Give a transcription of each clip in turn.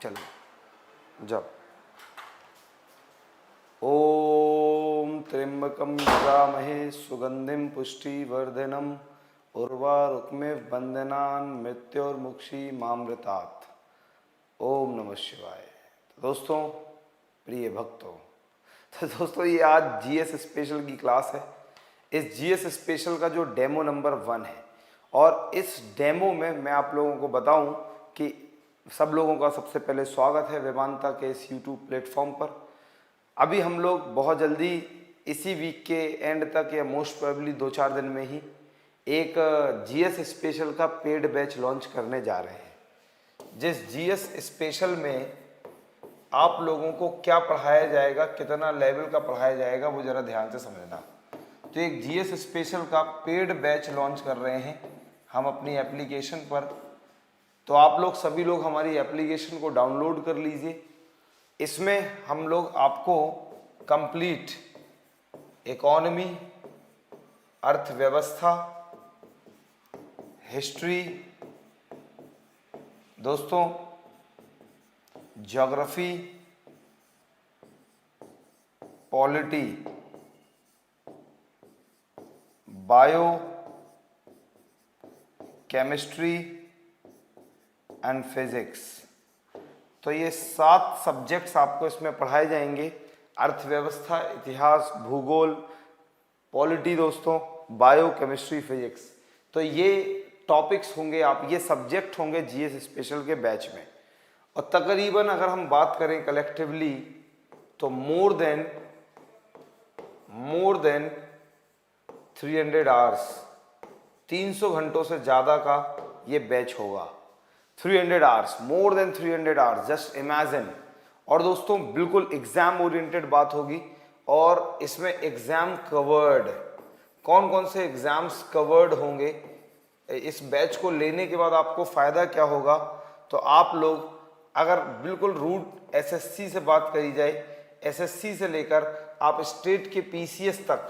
चलो जब ओम त्र्यंबकं यजामहे सुगंधिं पुष्टिवर्धनम् उर्वारुकमिव बंधनान् मृत्योर्मुक्षीमामृतात्। ओम नमः शिवाय। तो दोस्तों, प्रिय भक्तों, तो दोस्तों ये आज जीएस स्पेशल की क्लास है। इस जीएस स्पेशल का जो डेमो नंबर 1 है, और इस डेमो में मैं आप लोगों को बताऊं कि सब लोगों का सबसे पहले स्वागत है वेदांता के इस यूट्यूब प्लेटफॉर्म पर। अभी हम लोग बहुत जल्दी इसी वीक के एंड तक या मोस्ट प्रोबेबली 2-4 दिन में ही एक जीएस स्पेशल का पेड बैच लॉन्च करने जा रहे हैं। जिस जीएस स्पेशल में आप लोगों को क्या पढ़ाया जाएगा, कितना लेवल का पढ़ाया जाएगा, वो ज़रा ध्यान से समझना। तो एक जीएस स्पेशल का पेड बैच लॉन्च कर रहे हैं हम अपनी एप्लीकेशन पर। तो आप लोग सभी लोग हमारी एप्लीकेशन को डाउनलोड कर लीजिए। इसमें हम लोग आपको कंप्लीट इकोनॉमी, अर्थव्यवस्था, हिस्ट्री, दोस्तों geography, polity, bio, chemistry and physics, तो ये 7 सब्जेक्ट्स आपको इसमें पढ़ाए जाएंगे। अर्थव्यवस्था, इतिहास, भूगोल, पॉलिटी दोस्तों, बायो, केमिस्ट्री, फिजिक्स। तो ये टॉपिक्स होंगे, आप ये सब्जेक्ट होंगे जीएस स्पेशल के बैच में। और तकरीबन अगर हम बात करें कलेक्टिवली तो मोर देन 300 आवर्स, 300 घंटों से ज़्यादा का ये बैच होगा। 300 hours, more than 300 hours, just imagine. और दोस्तों बिल्कुल एग्जाम ओरिएंटेड बात होगी, और इसमें एग्जाम कवर्ड, कौन कौन से एग्जाम्स कवर्ड होंगे इस बैच को लेने के बाद आपको फ़ायदा क्या होगा। तो आप लोग अगर बिल्कुल रूट एसएससी से बात करी जाए, एसएससी से लेकर आप स्टेट के पीसीएस तक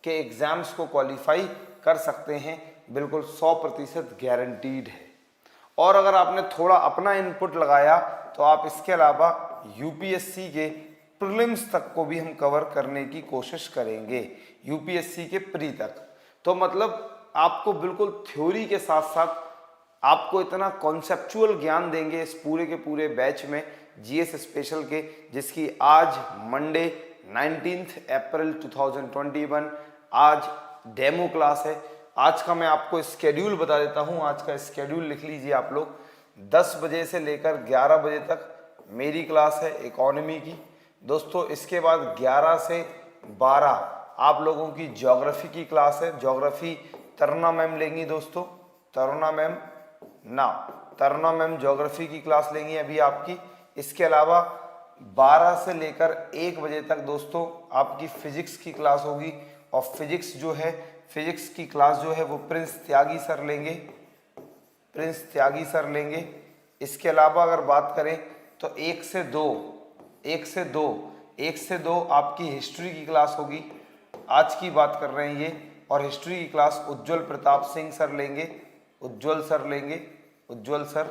के एग्ज़ाम्स को क्वालिफाई कर सकते हैं, बिल्कुल 100% गारंटीड है। और अगर आपने थोड़ा अपना इनपुट लगाया तो आप इसके अलावा यूपीएससी के प्रीलिम्स तक को भी हम कवर करने की कोशिश करेंगे, यूपीएससी के प्री तक। तो मतलब आपको बिल्कुल थ्योरी के साथ साथ आपको इतना कॉन्सेप्चुअल ज्ञान देंगे इस पूरे के पूरे बैच में जीएस स्पेशल के, जिसकी आज मंडे 19 अप्रैल 2021 आज डेमो क्लास है। आज का मैं आपको स्केड्यूल बता देता हूँ। आज का स्केड्यूल लिख लीजिए आप लोग। 10 बजे से लेकर 11 बजे तक मेरी क्लास है इकोनॉमी की दोस्तों। इसके बाद 11 से 12 आप लोगों की ज्योग्राफी की क्लास है। ज्योग्राफी तरुणा मैम लेंगी दोस्तों, तरुणा मैम ज्योग्राफी की क्लास लेंगी अभी आपकी। इसके अलावा 12 से लेकर 1 बजे तक दोस्तों आपकी फिजिक्स की क्लास होगी, और फिजिक्स की क्लास जो है वो प्रिंस त्यागी सर लेंगे। इसके अलावा अगर बात करें तो 1 से 2 आपकी हिस्ट्री की क्लास होगी, आज की बात कर रहे हैं ये। और हिस्ट्री की क्लास उज्ज्वल प्रताप सिंह सर लेंगे, उज्ज्वल सर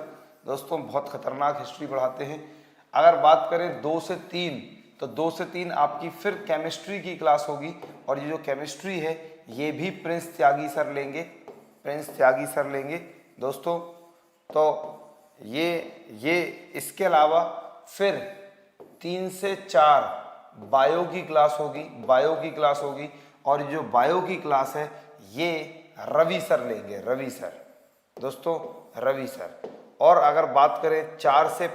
दोस्तों बहुत खतरनाक हिस्ट्री पढ़ाते हैं। अगर बात करें 2 से 3 तो 2 से 3 आपकी फिर केमिस्ट्री की क्लास होगी, और ये जो केमिस्ट्री है ये भी प्रिंस त्यागी सर लेंगे दोस्तों। तो ये इसके अलावा फिर 3 से 4 बायो की क्लास होगी, और ये जो बायो की क्लास है ये रवि सर लेंगे, दोस्तों रवि सर। और अगर बात करें 4 से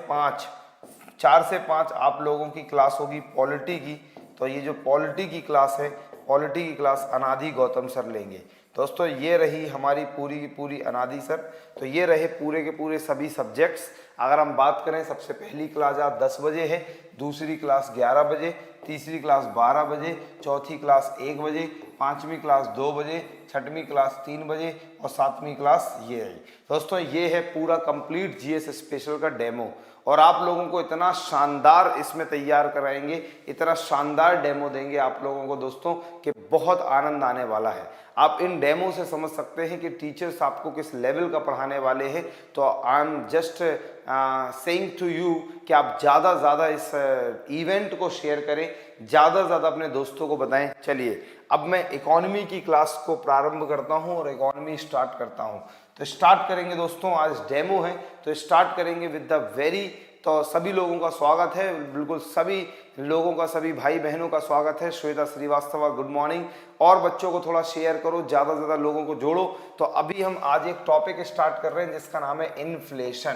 5 आप लोगों की क्लास होगी पॉलिटी की। तो ये जो पॉलिटी की क्लास है, पॉलिटी की क्लास अनादि गौतम सर लेंगे दोस्तों। ये रही हमारी पूरी की पूरी अनादि सर। तो ये रहे पूरे के पूरे सभी सब्जेक्ट्स। अगर हम बात करें, सबसे पहली क्लास आज 10 बजे है, दूसरी क्लास 11 बजे, तीसरी क्लास 12 बजे, चौथी क्लास 1 बजे, पांचवी क्लास 2 बजे, छठवीं क्लास 3 बजे, और सातवीं क्लास ये रही दोस्तों। ये है पूरा कंप्लीट जीएस स्पेशल का डेमो। और आप लोगों को इतना शानदार इसमें तैयार कराएंगे, इतना शानदार डेमो देंगे आप लोगों को दोस्तों कि बहुत आनंद आने वाला है। आप इन डेमो से समझ सकते हैं कि टीचर्स आपको किस लेवल का पढ़ाने वाले हैं। तो I am just saying to you कि आप ज़्यादा ज़्यादा इस इवेंट को शेयर करें, ज़्यादा ज़्यादा अपने दोस्तों को बताएं। चलिए अब मैं इकोनॉमी की क्लास को प्रारंभ करता हूं और इकोनॉमी स्टार्ट करता हूं। तो स्टार्ट करेंगे दोस्तों, आज डेमो है तो स्टार्ट करेंगे विद द वेरी, तो सभी लोगों का स्वागत है, बिल्कुल सभी लोगों का, सभी भाई बहनों का स्वागत है। Shweta Srivastava good morning. और बच्चों को थोड़ा शेयर करो, ज़्यादा से ज़्यादा लोगों को जोड़ो। तो अभी हम आज एक टॉपिक स्टार्ट कर रहे हैं जिसका नाम है इन्फ्लेशन।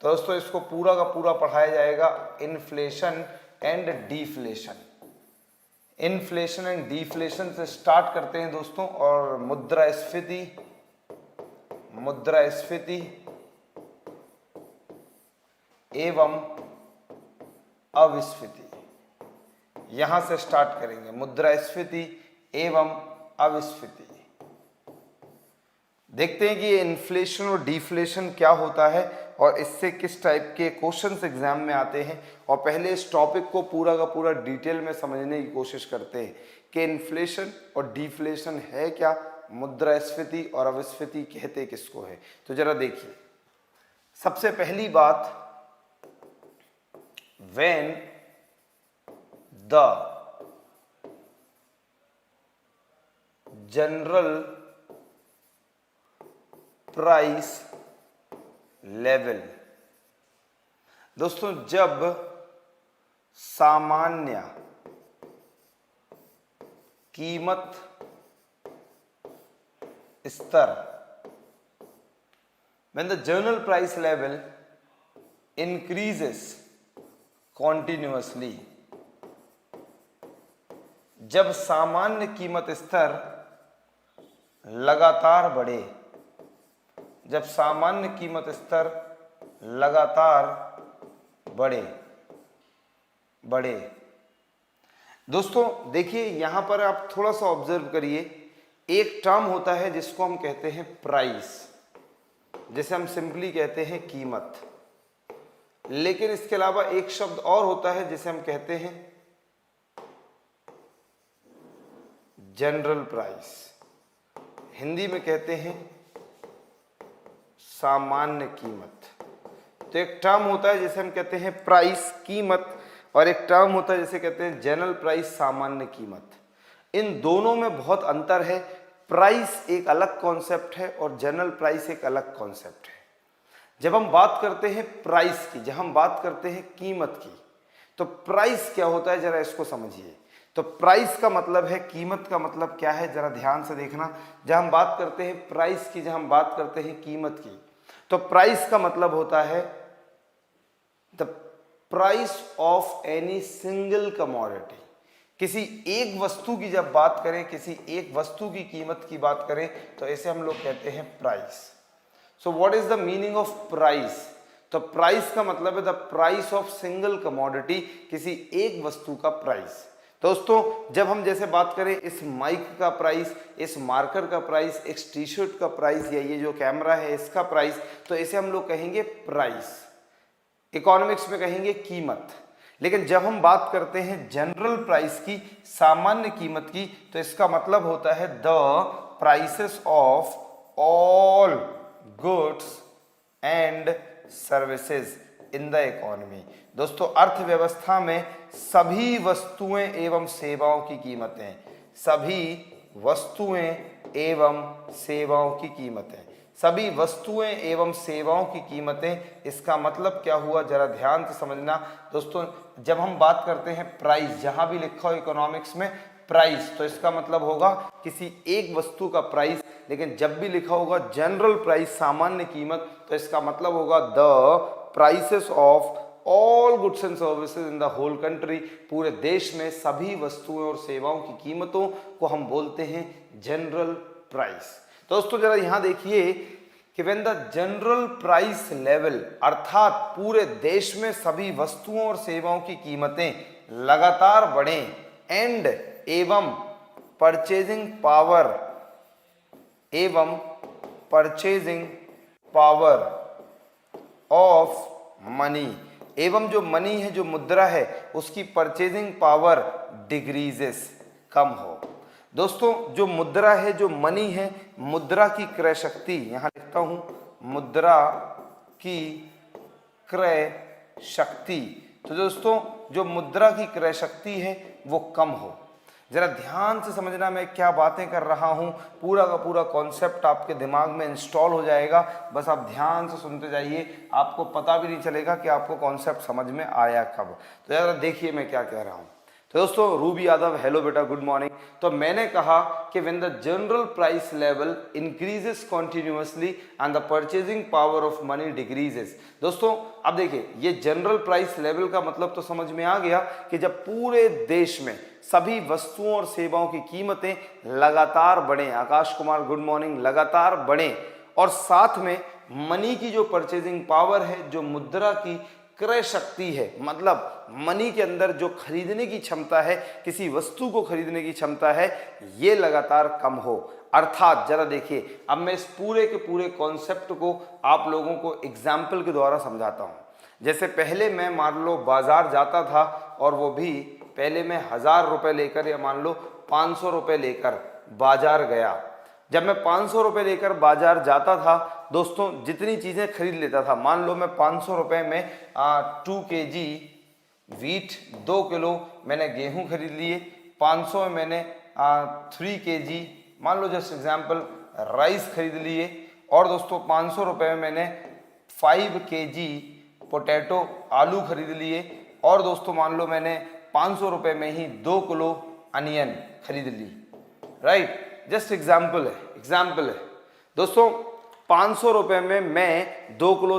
तो दोस्तों इसको पूरा का पूरा पढ़ाया जाएगा, inflation and deflation. Inflation and deflation से स्टार्ट करते हैं दोस्तों। और मुद्रास्फीति एवं अविस्फीति, यहां से स्टार्ट करेंगे। मुद्रास्फीति एवं अविस्फीति। देखते हैं कि ये इन्फ्लेशन और डिफ्लेशन क्या होता है और इससे किस टाइप के क्वेश्चंस एग्जाम में आते हैं। और पहले इस टॉपिक को पूरा का पूरा डिटेल में समझने की कोशिश करते हैं कि इन्फ्लेशन और डिफ्लेशन है क्या, मुद्रास्फीति और अविस्फीति कहते किसको है। तो जरा देखिए, सबसे पहली बात, when the general price level, दोस्तों जब सामान्य कीमत स्तर, when the general price level increases continuously, जब सामान्य कीमत स्तर लगातार बढ़े, जब सामान्य कीमत स्तर लगातार बढ़े। दोस्तों देखिए यहां पर आप थोड़ा सा ऑब्जर्व करिए, एक टर्म होता है जिसको हम कहते हैं प्राइस, जिसे हम सिंपली कहते हैं कीमत। लेकिन इसके अलावा एक शब्द और होता है जिसे हम कहते हैं जनरल प्राइस, हिंदी में कहते हैं सामान्य कीमत। तो एक टर्म होता है जिसे हम कहते हैं प्राइस, कीमत, और एक टर्म होता है जिसे कहते हैं जनरल प्राइस, सामान्य कीमत। इन दोनों में बहुत अंतर है। प्राइस एक अलग कॉन्सेप्ट है और जनरल प्राइस एक अलग कॉन्सेप्ट है। जब हम बात करते हैं प्राइस की, जब हम बात करते हैं कीमत की, तो प्राइस क्या होता है जरा इसको समझिए। तो प्राइस का मतलब है, कीमत का मतलब क्या है, जरा ध्यान से देखना। जब हम बात करते हैं प्राइस की, जब हम बात करते हैं कीमत की, तो प्राइस का मतलब होता है the price of any single commodity. किसी एक वस्तु की जब बात करें, किसी एक वस्तु की कीमत की बात करें, तो ऐसे हम लोग कहते हैं price. So what is the meaning of price? तो प्राइस का मतलब है the price of single commodity, किसी एक वस्तु का प्राइस। दोस्तों जब हम जैसे बात करें इस माइक का प्राइस, इस मार्कर का प्राइस, इस टी शर्ट का प्राइस, या ये जो कैमरा है इसका प्राइस, तो इसे हम लोग कहेंगे प्राइस। इकोनॉमिक्स में कहेंगे कीमत। लेकिन जब हम बात करते हैं जनरल प्राइस की, सामान्य कीमत की, तो इसका मतलब होता है the prices of all goods and services in the economy. दोस्तों अर्थव्यवस्था में सभी वस्तुएं एवं सेवाओं की कीमतें, सभी वस्तुएं एवं सेवाओं की कीमतें, सभी वस्तुएं एवं सेवाओं की कीमतें। इसका मतलब क्या हुआ, जरा ध्यान से समझना दोस्तों। जब हम बात करते हैं प्राइस, जहां भी लिखा हो इकोनॉमिक्स में प्राइस, तो इसका मतलब होगा किसी एक वस्तु का प्राइस। लेकिन जब भी लिखा होगा जनरल प्राइस, सामान्य कीमत, तो इसका मतलब होगा the prices of all goods and services in the whole country. पूरे देश में सभी वस्तुओं और सेवाओं की कीमतों को हम बोलते हैं जनरल प्राइस। दोस्तों जरा यहां देखिए कि when the general price level, अर्थात पूरे देश में सभी वस्तुओं और सेवाओं की कीमतें लगातार बढ़ें, एंड एवं परचेजिंग पावर ऑफ मनी, एवं जो मनी है, जो मुद्रा है, उसकी परचेजिंग पावर डिक्रीजेस, कम हो। दोस्तों जो मुद्रा है, जो मनी है, मुद्रा की क्रय शक्ति, यहां लिखता हूं मुद्रा की क्रय शक्ति, तो दोस्तों जो मुद्रा की क्रय शक्ति है वो कम हो। जरा ध्यान से समझना मैं क्या बातें कर रहा हूं, पूरा का पूरा कॉन्सेप्ट आपके दिमाग में इंस्टॉल हो जाएगा। बस आप ध्यान से सुनते जाइए, आपको पता भी नहीं चलेगा कि आपको कॉन्सेप्ट समझ में आया कब। तो जरा देखिए मैं क्या कह रहा हूं। तो दोस्तों रूबी यादव, हेलो बेटा, गुड मॉर्निंग। तो मैंने कहा कि when the general price level increases continuously and the purchasing power of money decreases. दोस्तों अब देखिए, ये जनरल प्राइस लेवल का मतलब तो समझ में आ गया कि जब पूरे देश में सभी वस्तुओं और सेवाओं की कीमतें लगातार बढ़े, आकाश कुमार गुड मॉर्निंग, लगातार बढ़े, और साथ में मनी की जो परचेजिंग पावर है, जो मुद्रा की क्रय शक्ति है, मतलब मनी के अंदर जो खरीदने की क्षमता है, किसी वस्तु को खरीदने की क्षमता है, ये लगातार कम हो। अर्थात जरा देखिए, अब मैं इस पूरे के पूरे कॉन्सेप्ट को आप लोगों को एग्जाम्पल के द्वारा समझाता हूं। जैसे पहले मैं मान लो बाजार जाता था, और वो भी पहले मैं 1000 रुपये लेकर या मान लो 500 रुपये लेकर बाजार गया। जब मैं 500 रुपये लेकर बाजार जाता था दोस्तों, जितनी चीज़ें खरीद लेता था, मान लो मैं 500 रुपये में 2 kg वीट, 2 किलो मैंने गेहूं खरीद लिए, 500 में मैंने 3 kg मान लो जस्ट एग्जांपल राइस खरीद लिए, और दोस्तों 500 रुपये में मैंने 5 kg पोटैटो आलू खरीद लिए, और दोस्तों मान लो मैंने 500 रुपये में ही 2 किलो अनियन खरीद ली, राइट। जस्ट एग्जाम्पल है दोस्तों। 500 रुपये में मैं 2 किलो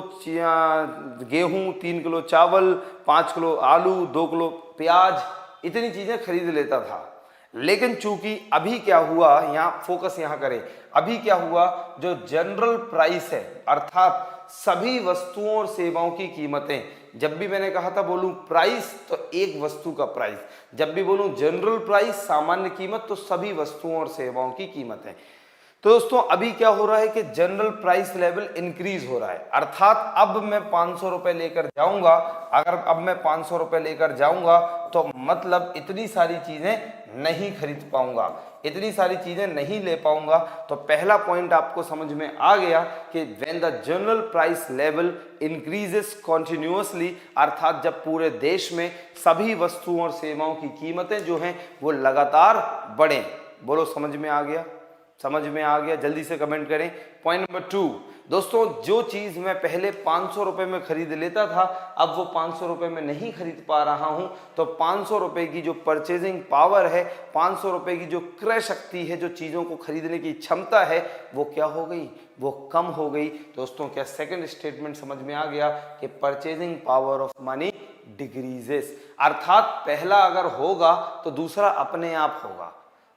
गेहूं, 3 किलो चावल, 5 किलो आलू, 2 किलो प्याज, इतनी चीजें खरीद लेता था। लेकिन चूंकि अभी क्या हुआ, यहाँ फोकस यहाँ करें, अभी क्या हुआ, जो जनरल प्राइस है, अर्थात सभी वस्तुओं और सेवाओं की कीमतें, जब भी मैंने कहा था बोलूं प्राइस तो एक वस्तु का प्राइस, जब भी बोलूं जनरल प्राइस सामान्य कीमत तो सभी वस्तुओं और सेवाओं की कीमतें। तो दोस्तों अभी क्या हो रहा है कि जनरल प्राइस लेवल इंक्रीज हो रहा है, अर्थात अब मैं 500 रुपये लेकर जाऊंगा, अगर अब मैं 500 रुपये लेकर जाऊंगा तो मतलब इतनी सारी चीजें नहीं खरीद पाऊंगा, इतनी सारी चीजें नहीं ले पाऊंगा। तो पहला पॉइंट आपको समझ में आ गया कि when the general price level increases continuously, अर्थात जब पूरे देश में सभी वस्तुओं और सेवाओं की कीमतें जो हैं वो लगातार बढ़ें। बोलो समझ में आ गया, समझ में आ गया, जल्दी से कमेंट करें। पॉइंट नंबर 2 दोस्तों, जो चीज मैं पहले 500 रुपये में खरीद लेता था, अब वो 500 रुपये में नहीं खरीद पा रहा हूं, तो 500 रुपये की जो परचेजिंग पावर है, 500 रुपये की जो क्रय शक्ति है, जो चीजों को खरीदने की क्षमता है, वो क्या हो गई, वो कम हो गई। दोस्तों क्या सेकंड स्टेटमेंट समझ में आ गया कि purchasing power of money decreases, अर्थात पहला अगर होगा तो दूसरा अपने आप होगा,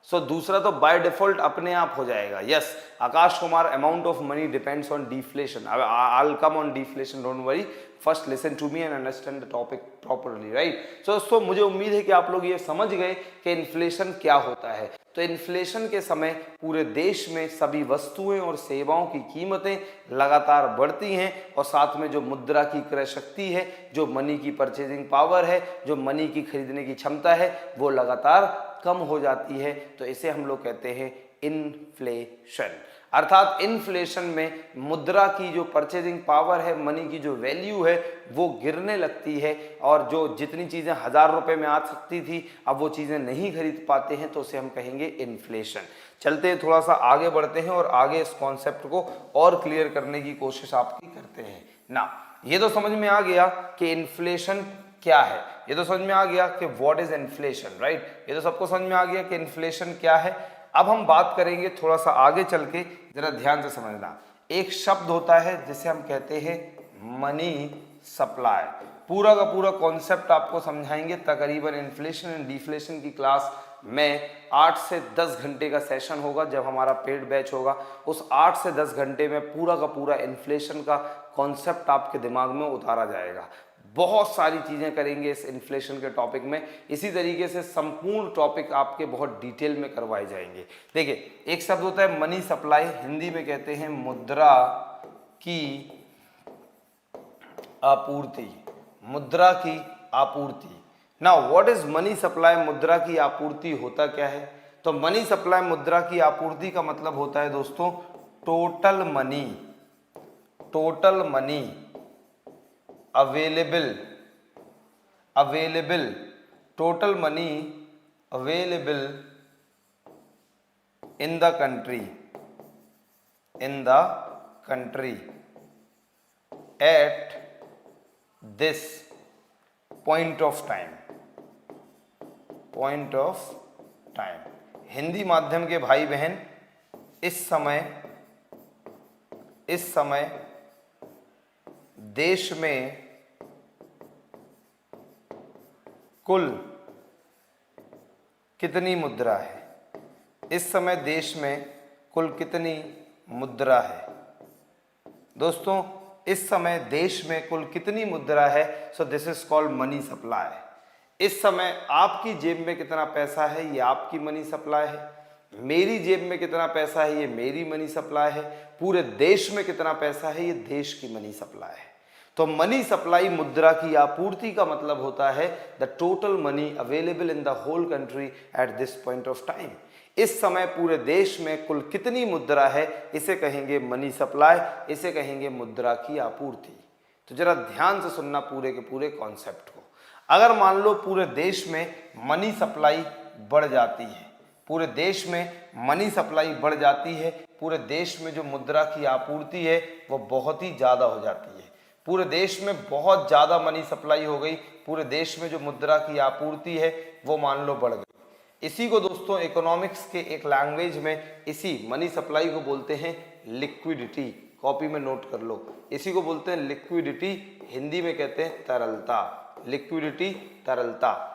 सो दूसरा तो बाय डिफॉल्ट अपने आप हो जाएगा। Yes Akash Kumar, amount of money depends on deflation. I will come on deflation, don't worry, first listen to me and understand the topic properly, right. So दोस्तों मुझे उम्मीद है कि आप लोग ये समझ गए कि इन्फ्लेशन क्या होता है। तो इन्फ्लेशन के समय पूरे देश में सभी वस्तुएं और सेवाओं की कीमतें लगातार बढ़ती हैं, और साथ में जो मुद्रा की क्रय शक्ति है, जो मनी की परचेजिंग पावर है, जो मनी की खरीदने की क्षमता है, वो लगातार कम हो जाती है। तो इसे हम लोग कहते हैं इन्फ्लेशन। अर्थात इन्फ्लेशन में मुद्रा की जो परचेजिंग पावर है, मनी की जो वैल्यू है, वो गिरने लगती है, और जो जितनी चीज़ें 1000 रुपये में आ सकती थी अब वो चीज़ें नहीं खरीद पाते हैं, तो उसे हम कहेंगे इन्फ्लेशन। चलते हैं, थोड़ा सा आगे बढ़ते हैं और आगे इस कॉन्सेप्ट को और क्लियर करने की कोशिश आपकी करते हैं ना। ये तो समझ में आ गया कि इन्फ्लेशन क्या है, ये तो समझ में आ गया कि व्हाट इज इन्फ्लेशन, राइट। ये तो सबको समझ में आ गया कि इन्फ्लेशन क्या है। अब हम बात करेंगे थोड़ा सा आगे चल के, जरा ध्यान से समझना। एक शब्द होता है जिसे हम कहते हैं मनी सप्लाई। पूरा का पूरा कॉन्सेप्ट आपको समझाएंगे। तकरीबन इन्फ्लेशन एंड डिफ्लेशन की क्लास में 8 से 10 घंटे का सेशन होगा जब हमारा पेड बैच होगा। उस 8 से 10 घंटे में पूरा का पूरा इन्फ्लेशन का कॉन्सेप्ट आपके दिमाग में उतारा जाएगा। बहुत सारी चीज़ें करेंगे इस इन्फ्लेशन के टॉपिक में। इसी तरीके से संपूर्ण टॉपिक आपके बहुत डिटेल में करवाए जाएंगे। देखिए एक शब्द होता है मनी सप्लाई, हिंदी में कहते हैं मुद्रा की आपूर्ति। मुद्रा की आपूर्ति। Now what is money supply, मुद्रा की आपूर्ति होता क्या है? तो मनी सप्लाई, मुद्रा की आपूर्ति का मतलब होता है दोस्तों total money available total money available in the country at this point of time. Hindi माध्यम के भाई बहन, इस समय देश में कुल कितनी मुद्रा है? इस समय देश में कुल कितनी मुद्रा है? दोस्तों इस समय देश में कुल कितनी मुद्रा है? सो this is called money supply. इस समय आपकी जेब में कितना पैसा है, ये आपकी मनी सप्लाई है। मेरी जेब में कितना पैसा है, ये मेरी मनी सप्लाई है। पूरे देश में कितना पैसा है, ये देश की मनी सप्लाई है। तो मनी सप्लाई, मुद्रा की आपूर्ति का मतलब होता है the total money available in the whole country at this point of time. इस समय पूरे देश में कुल कितनी मुद्रा है, इसे कहेंगे मनी सप्लाई, इसे कहेंगे मुद्रा की आपूर्ति। तो जरा ध्यान से सुनना पूरे के पूरे कॉन्सेप्ट को। अगर मान लो पूरे देश में मनी सप्लाई बढ़ जाती है, पूरे देश में मनी सप्लाई बढ़ जाती है, पूरे देश में जो मुद्रा की आपूर्ति है वो बहुत ही ज़्यादा हो जाती है, पूरे देश में बहुत ज़्यादा मनी सप्लाई हो गई, पूरे देश में जो मुद्रा की आपूर्ति है वो मान लो बढ़ गई। इसी को दोस्तों इकोनॉमिक्स के एक लैंग्वेज में इसी मनी सप्लाई को बोलते हैं लिक्विडिटी। कॉपी में नोट कर लो, इसी को बोलते हैं लिक्विडिटी, हिंदी में कहते हैं तरलता। लिक्विडिटी, तरलता।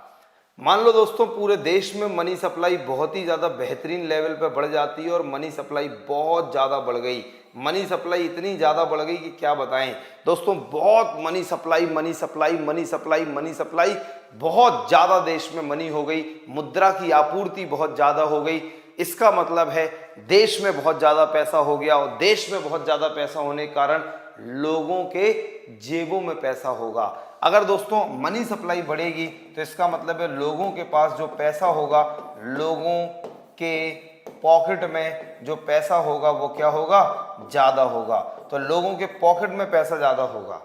मान लो दोस्तों पूरे देश में मनी सप्लाई बहुत ही ज़्यादा बेहतरीन लेवल पे बढ़ जाती है और मनी सप्लाई बहुत ज़्यादा बढ़ गई। मनी सप्लाई इतनी ज़्यादा बढ़ गई कि क्या बताएं दोस्तों, बहुत मनी सप्लाई बहुत ज़्यादा देश में मनी हो गई, मुद्रा की आपूर्ति बहुत ज़्यादा हो गई। इसका मतलब है देश में बहुत ज़्यादा पैसा हो गया और देश में बहुत ज़्यादा पैसा होने के कारण लोगों के जेबों में पैसा होगा। अगर दोस्तों मनी सप्लाई बढ़ेगी तो इसका मतलब है लोगों के पास जो पैसा होगा, लोगों के पॉकेट में जो पैसा होगा वो क्या होगा, ज़्यादा होगा। तो लोगों के पॉकेट में पैसा ज़्यादा होगा।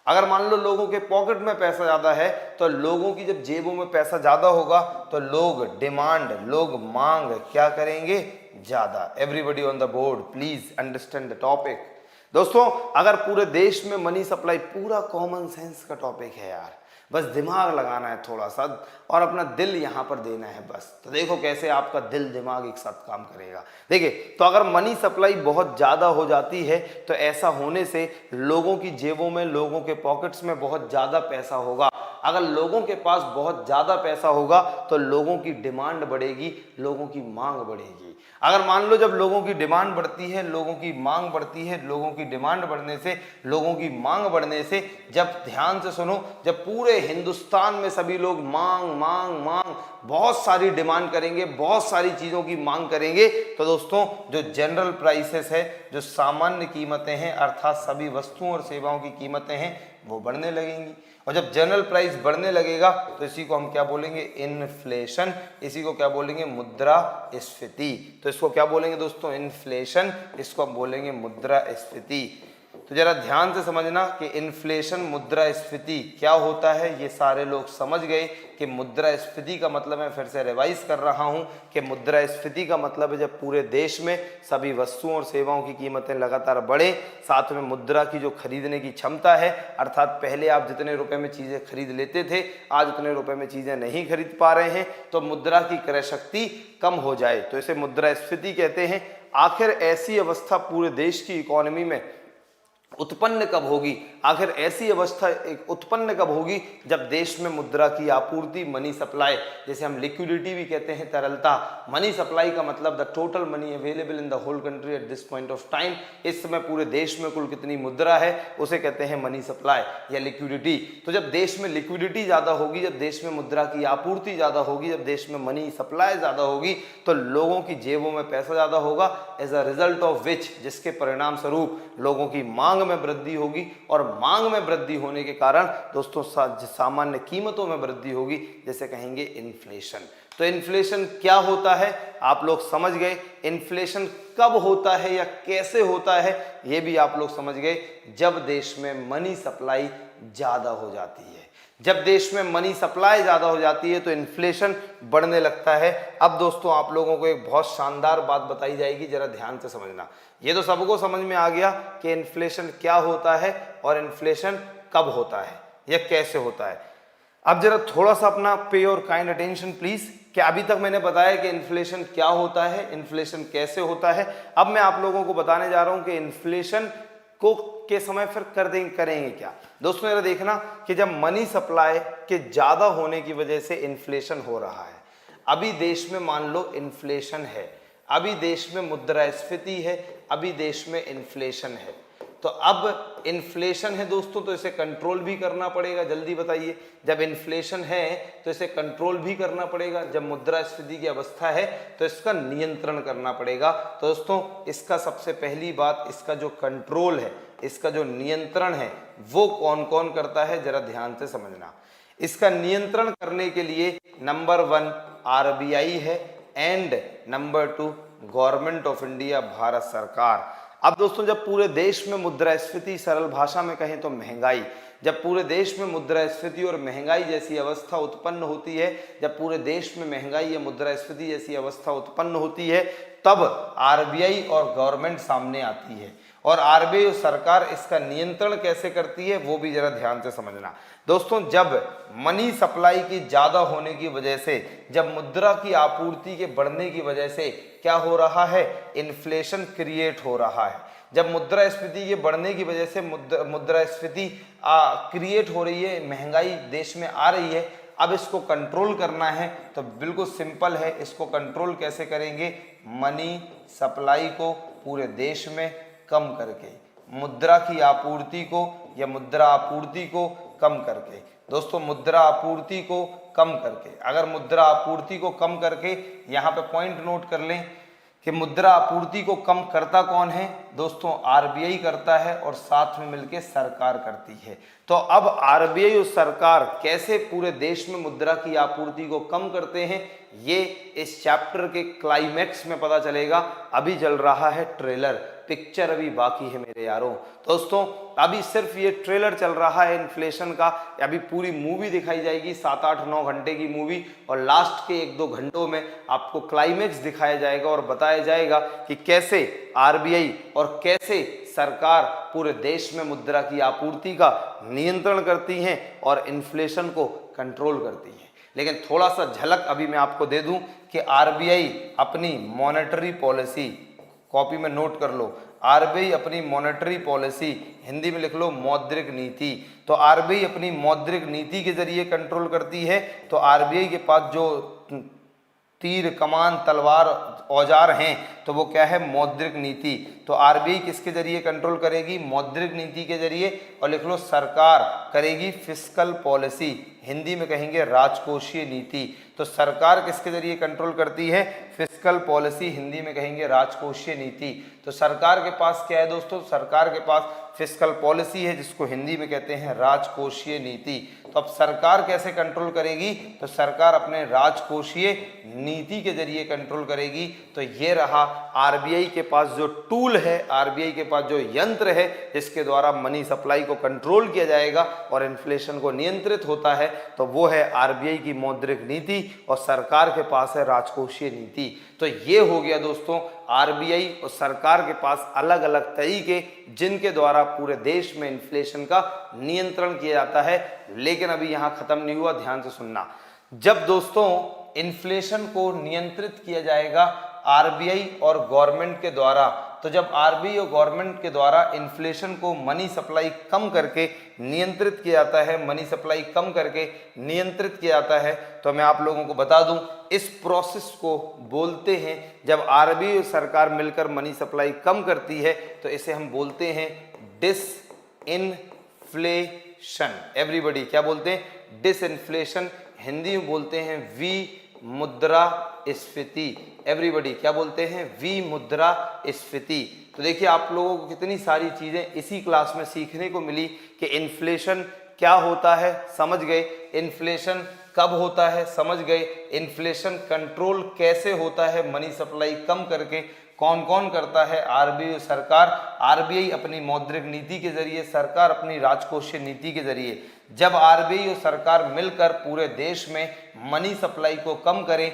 अगर मान लो लोगों के पॉकेट में पैसा ज़्यादा है तो लोगों की जब जेबों में पैसा ज़्यादा होगा तो लोग डिमांड, लोग मांग क्या करेंगे, ज़्यादा। Everybody on the board, please understand the topic. दोस्तों अगर पूरे देश में मनी सप्लाई, पूरा कॉमन सेंस का टॉपिक है यार, बस दिमाग लगाना है थोड़ा सा और अपना दिल यहाँ पर देना है बस। तो देखो कैसे आपका दिल दिमाग एक साथ काम करेगा। देखिए तो अगर मनी सप्लाई बहुत ज़्यादा हो जाती है तो ऐसा होने से लोगों की जेबों में, लोगों के पॉकेट्स में बहुत ज़्यादा पैसा होगा। अगर लोगों के पास बहुत ज़्यादा पैसा होगा तो लोगों की डिमांड बढ़ेगी, लोगों की मांग बढ़ेगी। अगर मान लो जब लोगों की डिमांड बढ़ती है, लोगों की मांग बढ़ती है, लोगों की डिमांड बढ़ने से, लोगों की मांग बढ़ने से, जब ध्यान से सुनो, जब पूरे हिंदुस्तान में सभी लोग मांग मांग मांग बहुत सारी डिमांड करेंगे, बहुत सारी चीज़ों की मांग करेंगे, तो दोस्तों जो जनरल प्राइसेस है, जो सामान्य कीमतें हैं, अर्थात सभी वस्तुओं और सेवाओं की कीमतें हैं, वो बढ़ने लगेंगी। और जब जनरल प्राइस बढ़ने लगेगा तो इसी को हम क्या बोलेंगे, इन्फ्लेशन। इसी को क्या बोलेंगे, मुद्रास्फीति। तो इसको क्या बोलेंगे दोस्तों, इन्फ्लेशन। इसको हम बोलेंगे मुद्रास्फीति। तो जरा ध्यान से समझना कि इन्फ्लेशन, मुद्रास्फीति क्या होता है। ये सारे लोग समझ गए कि मुद्रास्फीति का मतलब, मैं फिर से रिवाइज कर रहा हूं कि मुद्रास्फीति का मतलब है जब पूरे देश में सभी वस्तुओं और सेवाओं की कीमतें लगातार बढ़े, साथ में मुद्रा की जो खरीदने की क्षमता है, अर्थात पहले आप जितने रुपए में चीजें खरीद लेते थे, आज उतने रुपए में चीजें नहीं खरीद पा रहे हैं, तो मुद्रा की क्रय शक्ति कम हो जाए, तो इसे मुद्रास्फीति कहते हैं। आखिर ऐसी अवस्था पूरे देश की इकोनॉमी में उत्पन्न कब होगी, आखिर ऐसी अवस्था उत्पन्न कब होगी, जब देश में मुद्रा की आपूर्ति, मनी सप्लाई, जैसे हम लिक्विडिटी भी कहते हैं, तरलता। मनी सप्लाई का मतलब the total money available in the whole country at this point of time. इस समय पूरे देश में कुल कितनी मुद्रा है, उसे कहते हैं मनी सप्लाई या लिक्विडिटी। तो जब देश में लिक्विडिटी ज़्यादा होगी, जब देश में मुद्रा की आपूर्ति ज़्यादा होगी, जब देश में मनी सप्लाई ज़्यादा होगी, तो लोगों की जेबों में पैसा ज़्यादा होगा। As a result of which, जिसके परिणाम स्वरूप लोगों की मांग में वृद्धि होगी और मांग में वृद्धि होने के कारण दोस्तों सामान्य कीमतों में वृद्धि होगी, जैसे कहेंगे इन्फ्लेशन। तो इन्फ्लेशन क्या होता है आप लोग समझ गए, इन्फ्लेशन कब होता है या कैसे होता है ये भी आप लोग समझ गए, जब देश में मनी सप्लाई ज्यादा हो जाती है। जब देश में मनी सप्लाई ज्यादा हो जाती है तो इन्फ्लेशन बढ़ने लगता है। अब दोस्तों आप लोगों को एक बहुत शानदार बात बताई जाएगी, जरा ध्यान से समझना। ये तो सबको समझ में आ गया कि इन्फ्लेशन क्या होता है और इन्फ्लेशन कब होता है या कैसे होता है। अब जरा थोड़ा सा अपना पे योर काइंड अटेंशन प्लीज, कि अभी तक मैंने बताया कि इन्फ्लेशन क्या होता है, इन्फ्लेशन कैसे होता है। अब मैं आप लोगों को बताने जा रहा हूं कि इन्फ्लेशन को के समय फिर करेंगे क्या। दोस्तों जरा देखना कि जब मनी सप्लाई के ज्यादा होने की वजह से इन्फ्लेशन हो रहा है, अभी देश में मान लो इन्फ्लेशन है, अभी देश में मुद्रास्फीति है, अभी देश में इन्फ्लेशन है, तो अब इन्फ्लेशन है दोस्तों तो इसे कंट्रोल भी करना पड़ेगा। जल्दी बताइए, जब इन्फ्लेशन है तो इसे कंट्रोल भी करना पड़ेगा, जब मुद्रास्फीति की अवस्था है तो इसका नियंत्रण करना पड़ेगा। तो दोस्तों इसका सबसे पहली बात, इसका जो कंट्रोल है, इसका जो नियंत्रण है वो कौन कौन करता है, जरा ध्यान से समझना। इसका नियंत्रण करने के लिए नंबर 1 आरबीआई है and number 2 government of India, Bharat सरकार। अब दोस्तों जब पूरे देश में मुद्रास्फीति, सरल भाषा में कहें तो महंगाई, जब पूरे देश में मुद्रास्फीति और महंगाई जैसी अवस्था उत्पन्न होती है, जब पूरे देश में महंगाई या मुद्रास्फीति जैसी अवस्था उत्पन्न होती है, तब आरबीआई और गवर्नमेंट सामने आती है। और आरबीआई और सरकार इसका नियंत्रण कैसे करती है वो भी जरा ध्यान से समझना। दोस्तों जब मनी सप्लाई की ज्यादा होने की वजह से, जब मुद्रा की आपूर्ति के बढ़ने की वजह से क्या हो रहा है, इन्फ्लेशन क्रिएट हो रहा है। जब मुद्रास्फीति के बढ़ने की वजह से मुद्रास्फीति क्रिएट हो रही है, महंगाई देश में आ रही है, अब इसको कंट्रोल करना है तो बिल्कुल सिंपल है। इसको कंट्रोल कैसे करेंगे, मनी सप्लाई को पूरे देश में कम करके, मुद्रा की आपूर्ति को या मुद्रा आपूर्ति को कम करके। दोस्तों मुद्रा आपूर्ति को कम करके, अगर मुद्रा आपूर्ति को कम करके, यहाँ पे पॉइंट नोट कर लें कि मुद्रा आपूर्ति को कम करता कौन है, दोस्तों आरबीआई करता है और साथ में मिलकर सरकार करती है। तो अब आरबीआई और सरकार कैसे पूरे देश में मुद्रा की आपूर्ति को कम करते हैं, ये इस चैप्टर के क्लाइमैक्स में पता चलेगा। अभी चल रहा है ट्रेलर, पिक्चर अभी बाकी है मेरे यारों। दोस्तों अभी सिर्फ ये ट्रेलर चल रहा है इन्फ्लेशन का, अभी पूरी मूवी दिखाई जाएगी, 7-8-9 घंटे की मूवी, और लास्ट के 1-2 घंटों में आपको क्लाइमैक्स दिखाया जाएगा और बताया जाएगा कि कैसे आरबीआई और कैसे सरकार पूरे देश में मुद्रा की आपूर्ति का नियंत्रण करती हैं और इन्फ्लेशन को कंट्रोल करती हैं। लेकिन थोड़ा सा झलक अभी मैं आपको दे दूं कि आरबीआई अपनी मॉनेटरी पॉलिसी, कॉपी में नोट कर लो, आरबीआई अपनी मॉनेटरी पॉलिसी, हिंदी में लिख लो मौद्रिक नीति। तो आरबीआई अपनी मौद्रिक नीति के जरिए कंट्रोल करती है। तो आरबीआई के पास जो तीर, कमान, तलवार, औजार हैं तो वो क्या है, मौद्रिक नीति। तो आरबीआई किसके जरिए कंट्रोल करेगी, मौद्रिक नीति के जरिए। और लिख लो सरकार करेगी फिस्कल पॉलिसी, हिंदी में कहेंगे राजकोषीय नीति। तो सरकार किसके जरिए कंट्रोल करती है, फिस्कल पॉलिसी, हिंदी में कहेंगे राजकोषीय नीति। तो सरकार के पास क्या है दोस्तों, सरकार के पास फिस्कल पॉलिसी है जिसको हिंदी में कहते हैं राजकोषीय नीति। तो अब सरकार कैसे कंट्रोल करेगी, तो सरकार अपने राजकोषीय नीति के जरिए कंट्रोल करेगी। तो ये रहा आरबीआई के पास जो टूल है, आरबीआई के पास जो यंत्र है जिसके द्वारा मनी सप्लाई को कंट्रोल किया जाएगा और इन्फ्लेशन को नियंत्रित होता है, तो वो है आरबीआई की मौद्रिक नीति और सरकार के पास है राजकोषीय नीति। तो ये हो गया दोस्तों आरबीआई और सरकार के पास अलग अलग तरीके जिनके द्वारा पूरे देश में इन्फ्लेशन का नियंत्रण किया जाता है। लेकिन अभी यहाँ खत्म नहीं हुआ, ध्यान से सुनना। जब दोस्तों इन्फ्लेशन को नियंत्रित किया जाएगा आरबीआई और गवर्नमेंट के द्वारा, तो जब आरबीआई और गवर्नमेंट के द्वारा इन्फ्लेशन को मनी सप्लाई कम करके नियंत्रित किया जाता है, मनी सप्लाई कम करके नियंत्रित किया जाता है, तो मैं आप लोगों को बता दूं इस प्रोसेस को बोलते हैं, जब आरबीआई और सरकार मिलकर मनी सप्लाई कम करती है तो इसे हम बोलते हैं डिसइन्फ्लेशन। एवरीबॉडी क्या बोलते हैं, डिसइन्फ्लेशन, हिंदी में बोलते हैं मुद्रास्फीति। एवरीबॉडी क्या बोलते हैं? विमुद्रास्फीति। तो देखिए आप लोगों को कितनी सारी चीजें इसी क्लास में सीखने को मिली कि इन्फ्लेशन क्या होता है, समझ गए। इन्फ्लेशन कब होता है, समझ गए। इन्फ्लेशन कंट्रोल कैसे होता है, मनी सप्लाई कम करके। कौन कौन करता है? आरबीआई सरकार। आरबीआई अपनी मौद्रिक नीति के जरिए, सरकार अपनी राजकोषीय नीति के जरिए। जब आरबीआई और सरकार मिलकर पूरे देश में मनी सप्लाई को कम करें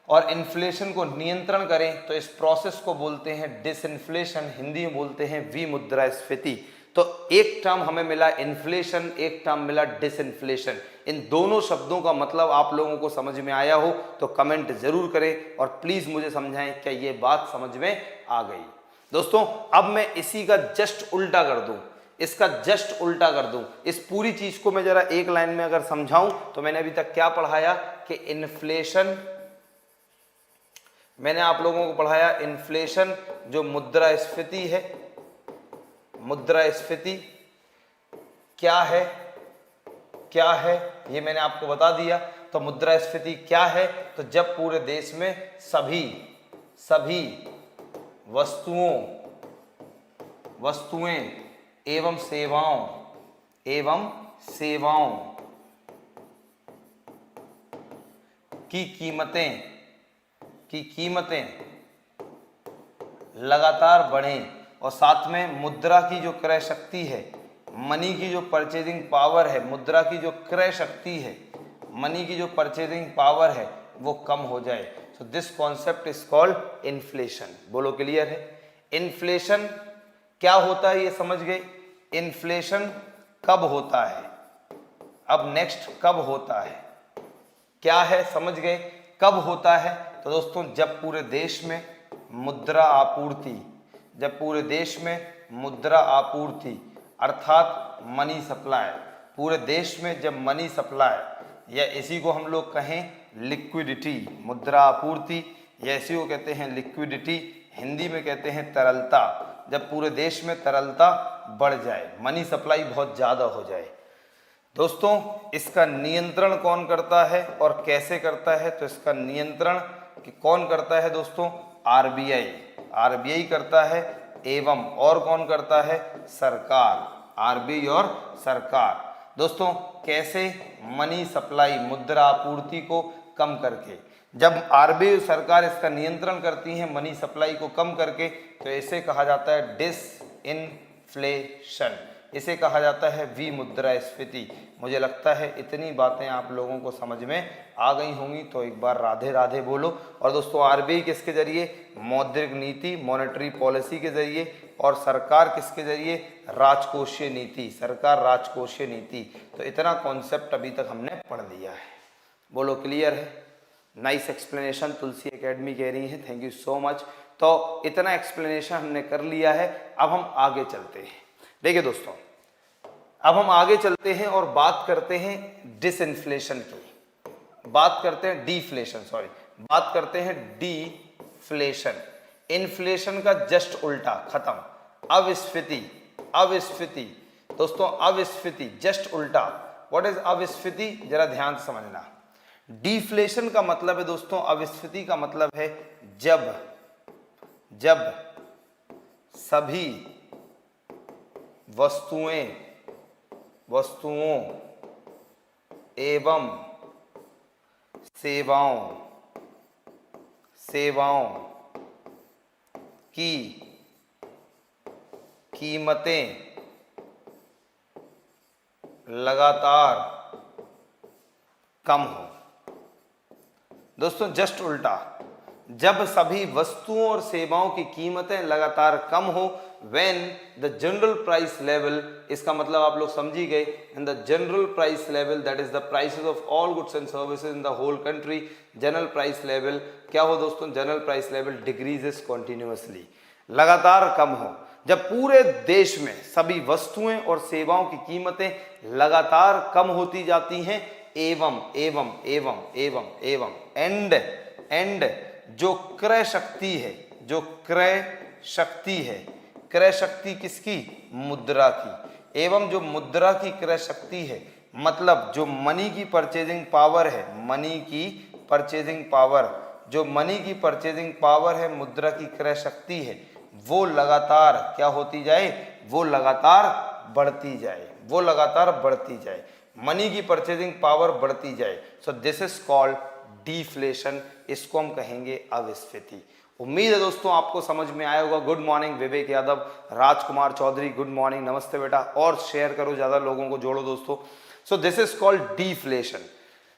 और इन्फ्लेशन को नियंत्रण करें तो इस प्रोसेस को बोलते हैं डिसइन्फ्लेशन, हिंदी में बोलते हैं विमुद्रास्फीति। तो एक टर्म हमें मिला इन्फ्लेशन, एक टर्म मिला डिसइन्फ्लेशन। इन दोनों शब्दों का मतलब आप लोगों को समझ में आया हो तो कमेंट जरूर करें और प्लीज मुझे समझाएं क्या ये बात समझ में आ गई। दोस्तों अब मैं इसी का जस्ट उल्टा कर दूं, इसका जस्ट उल्टा कर दूं, इस पूरी चीज को मैं जरा एक लाइन में अगर समझाऊं तो मैंने अभी तक क्या पढ़ाया कि इन्फ्लेशन, मैंने आप लोगों को पढ़ाया इन्फ्लेशन जो मुद्रास्फीति है, मुद्रास्फीति क्या है, क्या है ये मैंने आपको बता दिया। तो मुद्रास्फीति क्या है? तो जब पूरे देश में सभी वस्तुएं एवं सेवाओं की कीमतें लगातार बढ़ें और साथ में मुद्रा की जो क्रय शक्ति है, मनी की जो परचेजिंग पावर है, मुद्रा की जो क्रय शक्ति है, मनी की जो परचेजिंग पावर है वो कम हो जाए। So this concept is called inflation. बोलो क्लियर है? इन्फ्लेशन क्या होता है ये समझ गए। इन्फ्लेशन कब होता है, अब नेक्स्ट कब होता है, क्या है समझ गए। कब होता है? तो दोस्तों जब पूरे देश में मुद्रा आपूर्ति, जब पूरे देश में मुद्रा आपूर्ति अर्थात मनी सप्लाई, पूरे देश में जब मनी सप्लाई या इसी को हम लोग कहें लिक्विडिटी, मुद्रा आपूर्ति या इसी को कहते हैं लिक्विडिटी, हिंदी में कहते हैं तरलता, जब पूरे देश में तरलता बढ़ जाए, मनी सप्लाई बहुत ज़्यादा हो जाए। दोस्तों इसका नियंत्रण कौन करता है और कैसे करता है? तो इसका नियंत्रण कौन करता है दोस्तों? आरबीआई, आरबीआई करता है एवं और कौन करता है? सरकार, आरबीआई और सरकार। दोस्तों कैसे? मनी सप्लाई, मुद्रा आपूर्ति को कम करके। जब आरबीआई सरकार इसका नियंत्रण करती है मनी सप्लाई को कम करके तो इसे कहा जाता है डिसइन्फ्लेशन, इसे कहा जाता है विमुद्रास्फीति। मुझे लगता है इतनी बातें आप लोगों को समझ में आ गई होंगी, तो एक बार राधे राधे बोलो। और दोस्तों आरबीआई किसके जरिए? मौद्रिक नीति, मॉनेटरी पॉलिसी के जरिए, और सरकार किसके जरिए? राजकोषीय नीति, सरकार राजकोषीय नीति। तो इतना कॉन्सेप्ट अभी तक हमने पढ़ लिया है। बोलो क्लियर है? नाइस एक्सप्लेनेशन तुलसी एकेडमी कह रही है, थैंक यू सो मच। तो इतना एक्सप्लेनेशन हमने कर लिया है, अब हम आगे चलते हैं। देखिए दोस्तों अब हम आगे चलते हैं और बात करते हैं डिसइन्फ्लेशन की, बात करते हैं डिफ्लेशन, सॉरी बात करते हैं डिफ्लेशन। इन्फ्लेशन का जस्ट उल्टा, खत्म। अविस्फीति, अविस्फीति दोस्तों, अविस्फीति जस्ट उल्टा। व्हाट इज अविस्फीति? जरा ध्यान से समझना। डिफ्लेशन का मतलब है दोस्तों, अविस्फीति का मतलब है जब सभी वस्तुओं एवं सेवाओं की कीमतें लगातार कम हो। दोस्तों जस्ट उल्टा, जब सभी वस्तुओं और सेवाओं की कीमतें लगातार कम हो, when the general price level, इसका मतलब आप लोग समझ ही गए, in the general price level, that is the prices of all goods and services in the whole country, general price level क्या हो दोस्तों? general price level decreases continuously, लगातार कम हो। जब पूरे देश में सभी वस्तुएं और सेवाओं की कीमतें लगातार कम होती जाती हैं, एवं एंड जो क्रय शक्ति है, जो क्रय शक्ति है, क्रय शक्ति किसकी? मुद्रा की। एवं जो मुद्रा की क्रय शक्ति है, मतलब जो मनी की परचेजिंग पावर है, मनी की परचेजिंग पावर, जो मनी की परचेजिंग पावर है, मुद्रा की क्रय शक्ति है, वो लगातार क्या होती जाए, वो लगातार बढ़ती जाए, वो लगातार बढ़ती जाए, मनी की परचेजिंग पावर बढ़ती जाए। सो दिस इज कॉल्ड डिफ्लेशन, इसको हम कहेंगे अविस्फीति। उम्मीद है दोस्तों आपको समझ में आया होगा। गुड मॉर्निंग विवेक यादव, राजकुमार चौधरी, गुड मॉर्निंग, नमस्ते बेटा, और शेयर करो, ज्यादा लोगों को जोड़ो दोस्तों। सो दिस इज कॉल्ड डिफ्लेशन।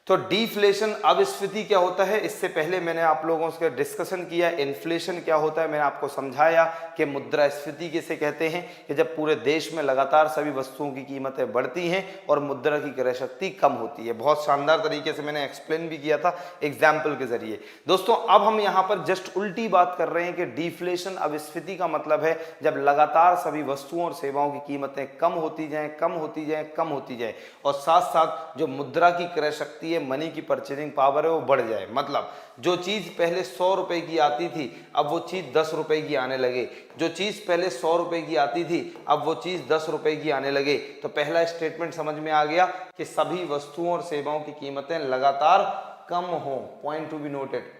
तो डिफ्लेशन अविस्फीति क्या होता है, इससे पहले मैंने आप लोगों से डिस्कशन किया। इन्फ्लेशन क्या होता है, मैंने आपको समझाया कि मुद्रास्फीति किसे कहते हैं, कि जब पूरे देश में लगातार सभी वस्तुओं की कीमतें बढ़ती हैं और मुद्रा की क्रय शक्ति कम होती है। बहुत शानदार तरीके से मैंने एक्सप्लेन भी किया था एग्जाम्पल के जरिए। दोस्तों अब हम यहाँ पर जस्ट उल्टी बात कर रहे हैं कि डिफ्लेशन अविस्फीति का मतलब है जब लगातार सभी वस्तुओं और सेवाओं की कीमतें कम होती जाएं, कम होती जाएं, कम होती जाएं, और साथ साथ जो मुद्रा की क्रय शक्ति, मनी की परचेजिंग पावर है, वो बढ़ जाए। मतलब जो चीज पहले 100 रुपए की आती थी अब वो चीज 10 रुपए की आने लगे, जो चीज पहले 100 रुपए की आती थी अब वो चीज 10 रुपए की आने लगे। तो पहला स्टेटमेंट समझ में आ गया कि सभी वस्तुओं और सेवाओं की कीमतें लगातार कम हो, पॉइंट टू बी नोटेड,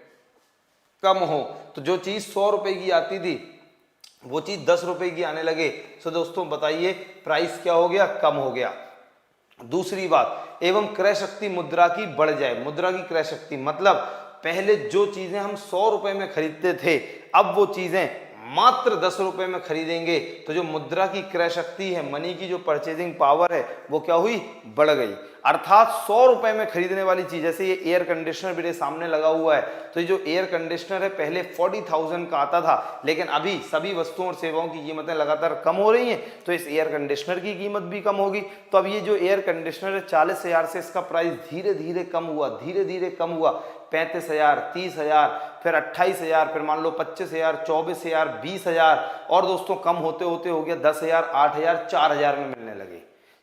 कम हो। तो जो चीज 100 रुपए की आती थी वो चीज 10 रुपए की आने लगे। सो दोस्तों बताइए प्राइस क्या हो गया, कम हो गया। दूसरी बात, एवं क्रय शक्ति मुद्रा की बढ़ जाए। मुद्रा की क्रय शक्ति मतलब पहले जो चीजें हम 100 रुपए में खरीदते थे अब वो चीजें मात्र 10 रुपए में खरीदेंगे। तो जो मुद्रा की क्रय शक्ति है, मनी की जो परचेजिंग पावर है, वो क्या हुई, बढ़ गई। अर्थात 100 रुपए में खरीदने वाली चीज, जैसे ये एयर कंडीशनर मेरे सामने लगा हुआ है, तो ये जो एयर कंडीशनर है पहले 40,000 का आता था, लेकिन अभी सभी वस्तुओं और सेवाओं की कीमतें लगातार कम हो रही हैं, तो इस एयर कंडीशनर की कीमत भी कम होगी। तो अब ये जो एयर कंडीशनर है 40,000 से इसका प्राइस धीरे धीरे कम हुआ, धीरे धीरे कम हुआ, 35,000, 30,000, फिर 28,000, फिर मान लो 25,000, 24,000, 20,000, और दोस्तों कम होते होते हो गया 10,000, 8,000, 4,000 में मिलने लगे,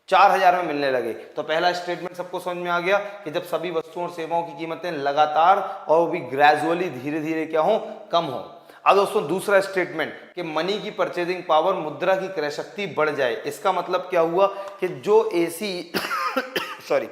4,000 में मिलने लगे। तो पहला स्टेटमेंट सबको समझ में आ गया कि जब सभी वस्तुओं और सेवाओं की कीमतें लगातार और वो भी ग्रेजुअली धीरे धीरे क्या हो, कम हो। अब दोस्तों दूसरा स्टेटमेंट कि मनी की परचेजिंग पावर, मुद्रा की क्रय शक्ति बढ़ जाए। इसका मतलब क्या हुआ कि जो एसी सॉरी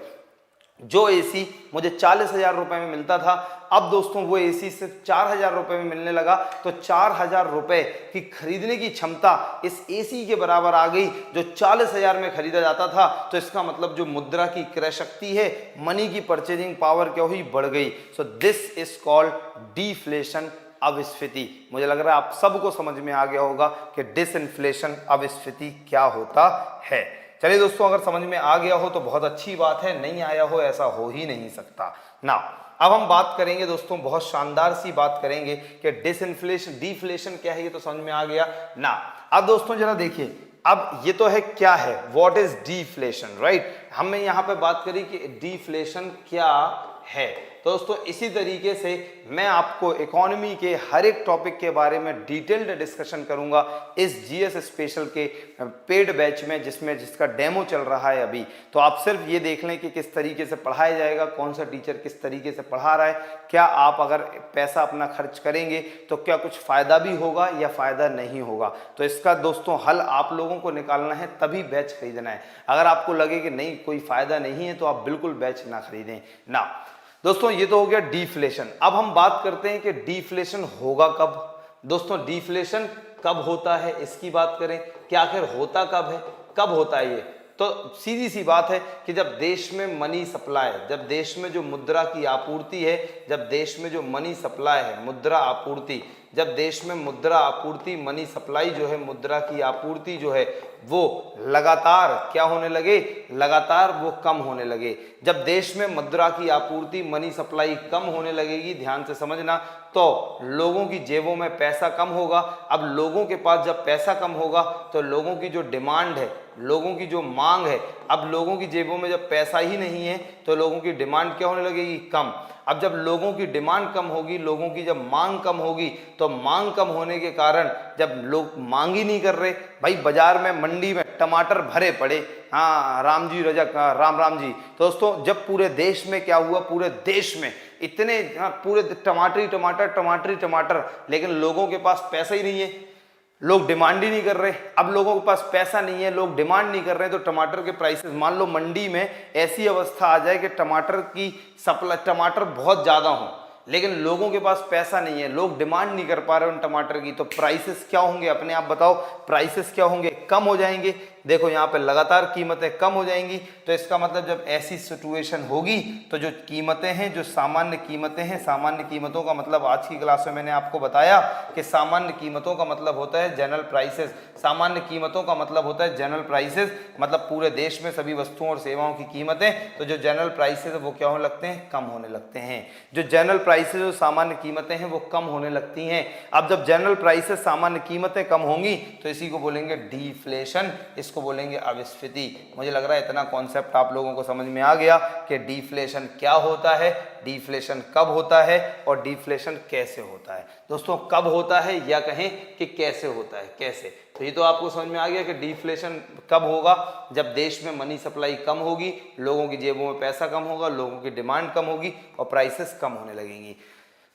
जो एसी मुझे 40,000 रुपए में मिलता था अब दोस्तों वो एसी सिर्फ 4,000 रुपए में मिलने लगा। तो 4,000 रुपए की खरीदने की क्षमता इस एसी के बराबर आ गई जो 40,000 में खरीदा जाता था। तो इसका मतलब जो मुद्रा की क्रय शक्ति है, मनी की परचेजिंग पावर क्या हुई, बढ़ गई। So this is called deflation, अविस्फीति। मुझे लग रहा है आप सबको समझ में आ गया होगा कि डिसइंफ्लेशन, अविस्फीति क्या होता है। चलिए दोस्तों अगर समझ में आ गया हो तो बहुत अच्छी बात है, नहीं आया हो ऐसा हो ही नहीं सकता ना। अब हम बात करेंगे दोस्तों, बहुत शानदार सी बात करेंगे कि डिसइंफ्लेशन, डिफ्लेशन क्या है, ये तो समझ में आ गया ना। अब दोस्तों जरा देखिए, अब ये तो है क्या है, व्हाट इज डिफ्लेशन, राइट। हमने यहाँ पे बात करी कि डिफ्लेशन क्या है। तो दोस्तों इसी तरीके से मैं आपको इकोनॉमी के हर एक टॉपिक के बारे में डिटेल्ड डिस्कशन करूंगा इस जीएस स्पेशल के पेड बैच में, जिसका डेमो चल रहा है अभी। तो आप सिर्फ ये देख लें कि किस तरीके से पढ़ाया जाएगा, कौन सा टीचर किस तरीके से पढ़ा रहा है, क्या आप अगर पैसा अपना खर्च करेंगे तो क्या कुछ फायदा भी होगा या फायदा नहीं होगा। तो इसका दोस्तों हल आप लोगों को निकालना है, तभी बैच खरीदना है। अगर आपको लगे कि नहीं कोई फायदा नहीं है तो आप बिल्कुल बैच ना खरीदें ना। दोस्तों ये तो हो गया डिफ्लेशन। अब हम बात करते हैं कि डिफ्लेशन होगा कब। दोस्तों डिफ्लेशन कब होता है इसकी बात करें कि आखिर होता कब है, कब होता है ये। तो सीधी सी बात है कि जब देश में मनी सप्लाई, जब देश में जो मुद्रा की आपूर्ति है, जब देश में जो मनी सप्लाई है, मुद्रा आपूर्ति, जब देश में मुद्रा आपूर्ति, मनी सप्लाई जो है, मुद्रा की आपूर्ति जो है वो लगातार क्या होने लगे, लगातार वो कम होने लगे। जब देश में मुद्रा की आपूर्ति, मनी सप्लाई कम होने लगेगी, ध्यान से समझना, तो लोगों की जेबों में पैसा कम होगा। अब लोगों के पास जब पैसा कम होगा तो लोगों की जो डिमांड है, लोगों की जो मांग है, अब लोगों की जेबों में जब पैसा ही नहीं है तो लोगों की डिमांड क्या होने लगेगी, कम। अब जब लोगों की डिमांड कम होगी, लोगों की जब मांग कम होगी, तो मांग कम होने के कारण जब लोग मांग ही नहीं कर रहे, भाई बाजार में मंडी में टमाटर भरे पड़े, हाँ राम जी रजा राम राम जी। तो दोस्तों जब पूरे देश में क्या हुआ, पूरे देश में इतने पूरे टमाटर, लेकिन लोगों के पास पैसा ही नहीं है। लोग डिमांड ही नहीं कर रहे। अब लोगों के पास पैसा नहीं है, लोग डिमांड नहीं कर रहे, तो टमाटर के प्राइसेस, मान लो मंडी में ऐसी अवस्था आ जाए कि टमाटर की सप्लाई, टमाटर बहुत ज़्यादा हो लेकिन लोगों के पास पैसा नहीं है, लोग डिमांड नहीं कर पा रहे उन टमाटर की, तो प्राइसेस क्या होंगे अपने आप बताओ, प्राइसेस क्या होंगे, कम हो जाएंगे। देखो यहाँ पे लगातार कीमतें कम हो जाएंगी, तो इसका मतलब जब ऐसी सिचुएशन होगी तो जो कीमतें हैं, जो सामान्य कीमतें हैं, सामान्य कीमतों का मतलब आज की क्लास में मैंने आपको बताया कि सामान्य कीमतों का मतलब होता है जनरल प्राइसेस। सामान्य कीमतों का मतलब होता है जनरल प्राइसेस, मतलब पूरे देश में सभी वस्तुओं और सेवाओं की कीमतें, तो जो जनरल प्राइसेस है वो क्या होने लगते हैं, कम होने लगते हैं। जो जनरल प्राइसेस जो सामान्य कीमतें हैं वो कम होने लगती हैं। अब जब जनरल प्राइसेस सामान्य कीमतें कम होंगी तो इसी को बोलेंगे डिफ्लेशन, इसको बोलेंगे अविस्फीति। मुझे लग रहा है इतना कॉन्सेप्ट आप लोगों को समझ में आ गया कि डिफ्लेशन क्या होता है, डिफ्लेशन कब होता है और डिफ्लेशन कैसे होता है। दोस्तों कब होता है या कहें कि कैसे होता है, कैसे, तो ये तो आपको समझ में आ गया कि डिफ्लेशन कब होगा, जब देश में मनी सप्लाई कम होगी, लोगों की जेबों में पैसा कम होगा, लोगों की डिमांड कम होगी और प्राइसेस कम होने लगेंगी।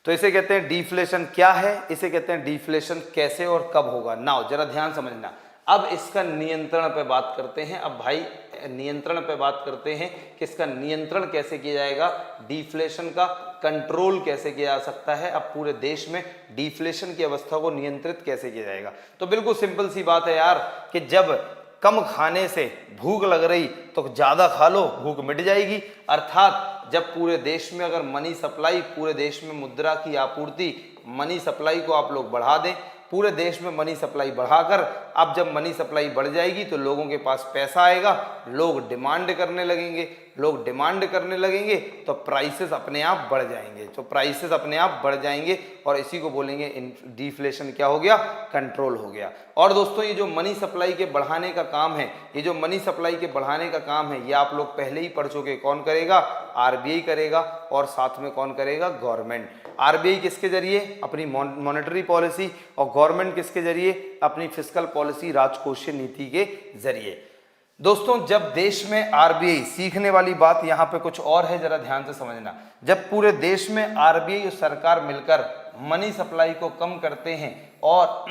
तो इसे कहते हैं डिफ्लेशन। क्या है, इसे कहते हैं डिफ्लेशन कैसे और कब होगा। नाउ जरा ध्यान समझना, अब इसका नियंत्रण पे बात करते हैं। अब भाई नियंत्रण पे बात करते हैं कि इसका नियंत्रण कैसे किया जाएगा, डिफ्लेशन का कंट्रोल कैसे किया जा सकता है, अब पूरे देश में डिफ्लेशन की अवस्था को नियंत्रित कैसे किया जाएगा। तो बिल्कुल सिंपल सी बात है यार कि जब कम खाने से भूख लग रही तो ज़्यादा खा लो, भूख मिट जाएगी। अर्थात जब पूरे देश में अगर मनी सप्लाई, पूरे देश में मुद्रा की आपूर्ति, मनी सप्लाई को आप लोग बढ़ा दें, पूरे देश में मनी सप्लाई बढ़ाकर, अब जब मनी सप्लाई बढ़ जाएगी तो लोगों के पास पैसा आएगा, लोग डिमांड करने लगेंगे, लोग डिमांड करने लगेंगे तो प्राइसेस अपने आप बढ़ जाएंगे, तो प्राइसेस अपने आप बढ़ जाएंगे और इसी को बोलेंगे डिफ्लेशन क्या हो गया, कंट्रोल हो गया। और दोस्तों ये जो मनी सप्लाई के बढ़ाने का काम है, ये जो मनी सप्लाई के बढ़ाने का काम है, ये आप लोग पहले ही पढ़ चुके। कौन करेगा, आरबीआई करेगा और साथ में कौन करेगा, गवर्नमेंट। आरबीआई किसके जरिए, अपनी मॉनेटरी पॉलिसी, और गवर्नमेंट किसके जरिए, अपनी फिस्कल पॉलिसी, राजकोषीय नीति के जरिए। दोस्तों जब देश में आरबीआई, सीखने वाली बात यहाँ पे कुछ और है, जरा ध्यान से समझना, जब पूरे देश में आरबीआई और सरकार मिलकर मनी सप्लाई को कम करते हैं और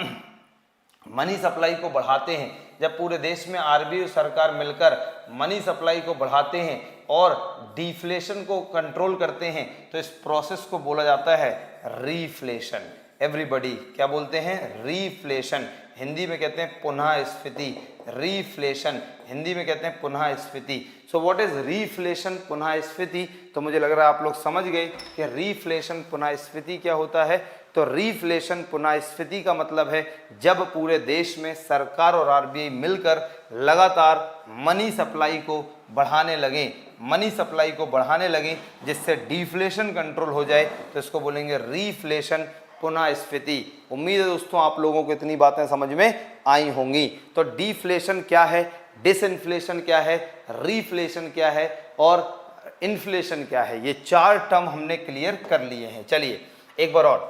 मनी सप्लाई को बढ़ाते हैं, जब पूरे देश में आरबीआई और सरकार मिलकर मनी सप्लाई को बढ़ाते हैं और डिफ्लेशन को कंट्रोल करते हैं, तो इस प्रोसेस को बोला जाता है रीफ्लेशन। एवरीबॉडी क्या बोलते हैं, रीफ्लेशन। हिंदी में कहते हैं पुनः स्फीति, रीफ्लेशन हिंदी में कहते हैं पुनः स्फीति। सो व्हाट इज रीफ्लेशन, पुनः स्फीति, तो मुझे लग रहा है आप लोग समझ गए कि रीफ्लेशन पुनः स्फीति क्या होता है। तो रीफ्लेशन पुनः स्फीति का मतलब है जब पूरे देश में सरकार और आरबीआई मिलकर लगातार मनी सप्लाई को बढ़ाने लगें, मनी सप्लाई को बढ़ाने लगें जिससे डिफ्लेशन कंट्रोल हो जाए, तो इसको बोलेंगे रीफ्लेशन पुनः स्फीति। उम्मीद है दोस्तों आप लोगों को इतनी बातें समझ में आई होंगी। तो डिफ्लेशन क्या है, डिसइंफ्लेशन क्या है, रीफ्लेशन क्या है और इन्फ्लेशन क्या है, ये चार टर्म हमने क्लियर कर लिए हैं। चलिए एक बार और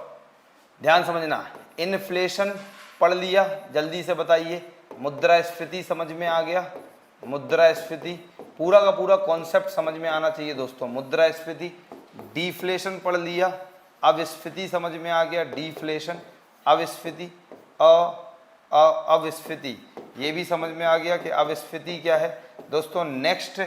ध्यान समझना, इन्फ्लेशन पढ़ लिया, जल्दी से बताइए। मुद्रास्फीति समझ में आ गया, मुद्रास्फीति पूरा का पूरा कॉन्सेप्ट समझ में आना चाहिए दोस्तों। मुद्रास्फीति, डिफ्लेशन पढ़ लिया, अविस्फीति समझ में आ गया, डिफ्लेशन, अविस्फीति, अविस्फीति ये भी समझ में आ गया कि अविस्फीति क्या है दोस्तों। नेक्स्ट